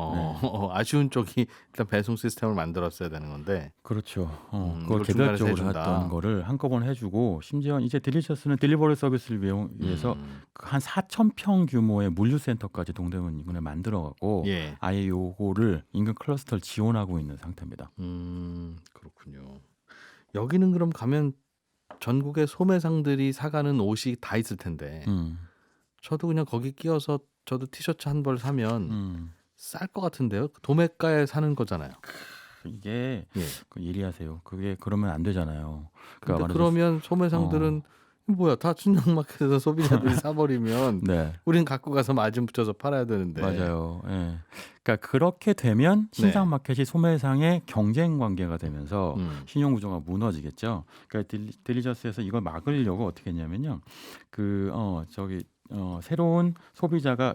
[SPEAKER 1] 아쉬운 쪽이 일단 배송 시스템을 만들었어야 되는 건데.
[SPEAKER 3] 그렇죠.
[SPEAKER 1] 이걸
[SPEAKER 3] 그걸
[SPEAKER 1] 중간에서
[SPEAKER 3] 개별적으로
[SPEAKER 1] 해준다.
[SPEAKER 3] 했던 거를 한꺼번에 해주고 심지어 이제 딜리셔스는 딜리버리 서비스를 위해서 한 4,000평 규모의 물류센터까지 동대문 인근에 만들어갖고
[SPEAKER 1] 예.
[SPEAKER 3] 아예 요거를 인근 클러스터를 지원하고 있는 상태입니다.
[SPEAKER 1] 그렇군요. 여기는 그럼 가면 전국의 소매상들이 사가는 옷이 다 있을 텐데 저도 그냥 거기 끼어서 저도 티셔츠 한 벌 사면 쌀 것 같은데요. 도매가에 사는 거잖아요.
[SPEAKER 3] 이게
[SPEAKER 1] 예.
[SPEAKER 3] 그 예리하세요. 그게 그러면 안 되잖아요.
[SPEAKER 1] 근데
[SPEAKER 3] 말해서-
[SPEAKER 1] 그러면 소매상들은 뭐야 다 순정마켓에서 소비자들이 사버리면
[SPEAKER 3] 네.
[SPEAKER 1] 우린 갖고 가서 마진 붙여서 팔아야 되는데.
[SPEAKER 3] 맞아요. 예. 그러니까 그렇게 되면 신상 마켓이 소매상의 경쟁 관계가 되면서 신용 구조가 무너지겠죠. 그러니까 딜리셔스에서 이걸 막으려고 어떻게 했냐면요. 새로운 소비자가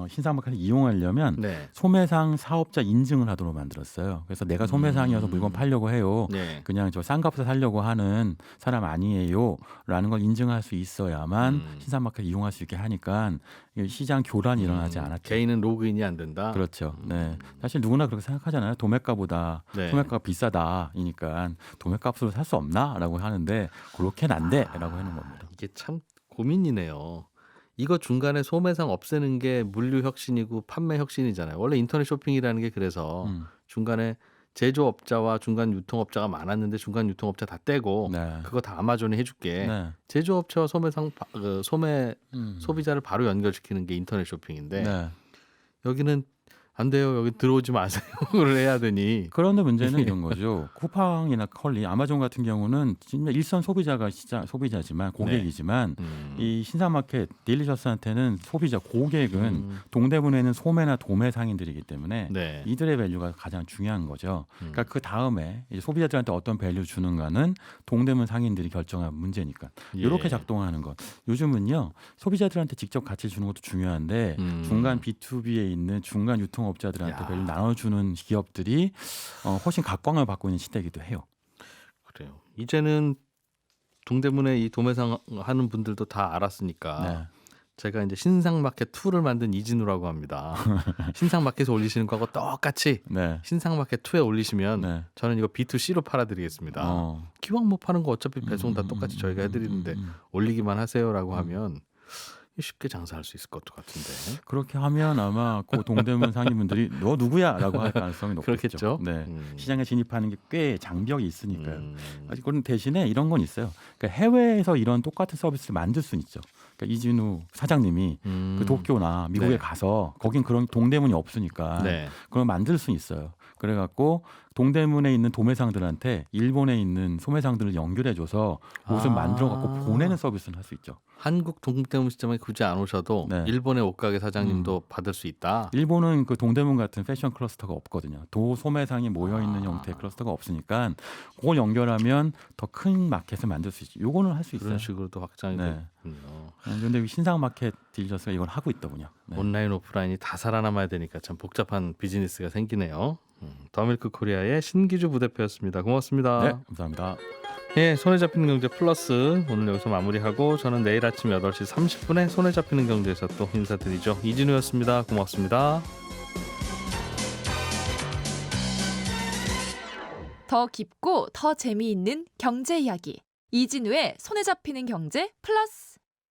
[SPEAKER 3] 신상 마켓을 이용하려면
[SPEAKER 1] 네.
[SPEAKER 3] 소매상 사업자 인증을 하도록 만들었어요. 그래서 내가 소매상이어서 물건 팔려고 해요.
[SPEAKER 1] 네.
[SPEAKER 3] 그냥 저 싼 값에 살려고 하는 사람 아니에요라는 걸 인증할 수 있어야만 신상 마켓 이용할 수 있게 하니까 시장 교란이 일어나지 않았죠.
[SPEAKER 1] 개인은 로그인이 안 된다.
[SPEAKER 3] 그렇죠. 네. 사실 누구나 그렇게 생각하잖아요. 도매가보다
[SPEAKER 1] 네.
[SPEAKER 3] 소매가가 비싸다이니까 도매값으로 살 수 없나라고 하는데 그렇게는 안 돼라고 하는 겁니다.
[SPEAKER 1] 이게 참 고민이네요. 이거 중간에 소매상 없애는 게 물류 혁신이고 판매 혁신이잖아요. 원래 인터넷 쇼핑이라는 게 그래서 중간에 제조업자와 중간 유통업자가 많았는데 중간 유통업자 다 떼고
[SPEAKER 3] 네.
[SPEAKER 1] 그거 다 아마존이 해줄게.
[SPEAKER 3] 네.
[SPEAKER 1] 제조업체와 소매 소비자를 바로 연결시키는 게 인터넷 쇼핑인데
[SPEAKER 3] 네.
[SPEAKER 1] 여기는 안 돼요. 여기 들어오지 마세요를 해야 되니.
[SPEAKER 3] 그런데 문제는 이런 거죠. 쿠팡이나 컬리, 아마존 같은 경우는 진짜 일선 소비자가 소비자지만 고객이지만 이 신상마켓 딜리셔스한테는 소비자 고객은 동대문에 있는 소매나 도매 상인들이기 때문에
[SPEAKER 1] 네.
[SPEAKER 3] 이들의 밸류가 가장 중요한 거죠. 그러니까 그 다음에 이제 소비자들한테 어떤 밸류 주는가는 동대문 상인들이 결정한 문제니까 이렇게 작동하는 것. 요즘은요 소비자들한테 직접 가치 주는 것도 중요한데 중간 B2B에 있는 중간 유통업자들한테 밸류 나눠주는 기업들이 훨씬 각광을 받고 있는 시대이기도 해요.
[SPEAKER 1] 그래요. 이제는 동대문에 이 도매상 하는 분들도 다 알았으니까
[SPEAKER 3] 네.
[SPEAKER 1] 제가 이제 신상마켓 2를 만든 이진우라고 합니다. 신상마켓에 올리시는 거하고 똑같이
[SPEAKER 3] 네.
[SPEAKER 1] 신상마켓 2에 올리시면
[SPEAKER 3] 네.
[SPEAKER 1] 저는 이거 B2C로 팔아드리겠습니다. 기왕 못 파는 거 어차피 배송 다 똑같이 저희가 해드리는데 올리기만 하세요라고 하면 쉽게 장사할 수 있을 것 같은데.
[SPEAKER 3] 그렇게 하면 아마 그 동대문 상인분들이 너 누구야라고 할 가능성이 높겠죠.
[SPEAKER 1] 그렇겠죠.
[SPEAKER 3] 네. 시장에 진입하는 게 꽤 장벽이 있으니까요. 그런 대신에 이런 건 있어요. 그러니까 해외에서 이런 똑같은 서비스를 만들 수는 있죠. 그러니까 이진우 사장님이 그 도쿄나 미국에
[SPEAKER 1] 네.
[SPEAKER 3] 가서 거긴 그런 동대문이 없으니까
[SPEAKER 1] 네.
[SPEAKER 3] 그걸 만들 수 있어요. 그래갖고 동대문에 있는 도매상들한테 일본에 있는 소매상들을 연결해줘서 옷을 만들어갖고 보내는 서비스는 할 수 있죠.
[SPEAKER 1] 한국 동대문 시장에 굳이 안 오셔도
[SPEAKER 3] 네.
[SPEAKER 1] 일본의 옷가게 사장님도 받을 수 있다.
[SPEAKER 3] 일본은 그 동대문 같은 패션 클러스터가 없거든요. 도소매상이 모여있는 형태의 클러스터가 없으니까 그걸 연결하면 더 큰 마켓을 만들 수 있죠. 요거는 할 수 있어요.
[SPEAKER 1] 그런 식으로도 확장이
[SPEAKER 3] 네.
[SPEAKER 1] 되군요.
[SPEAKER 3] 그런데 신상 마켓 딜리셔스가 이걸 하고 있더군요. 네.
[SPEAKER 1] 온라인 오프라인이 다 살아남아야 되니까 참 복잡한 비즈니스가 생기네요. 더밀크 코리아의 신기주 부대표였습니다. 고맙습니다.
[SPEAKER 3] 네, 감사합니다.
[SPEAKER 1] 예, 손에 잡히는 경제 플러스 오늘 여기서 마무리하고 저는 내일 아침 8시 30분에 손에 잡히는 경제에서 또 인사드리죠. 이진우였습니다. 고맙습니다.
[SPEAKER 4] 더 깊고 더 재미있는 경제 이야기 이진우의 손에 잡히는 경제 플러스.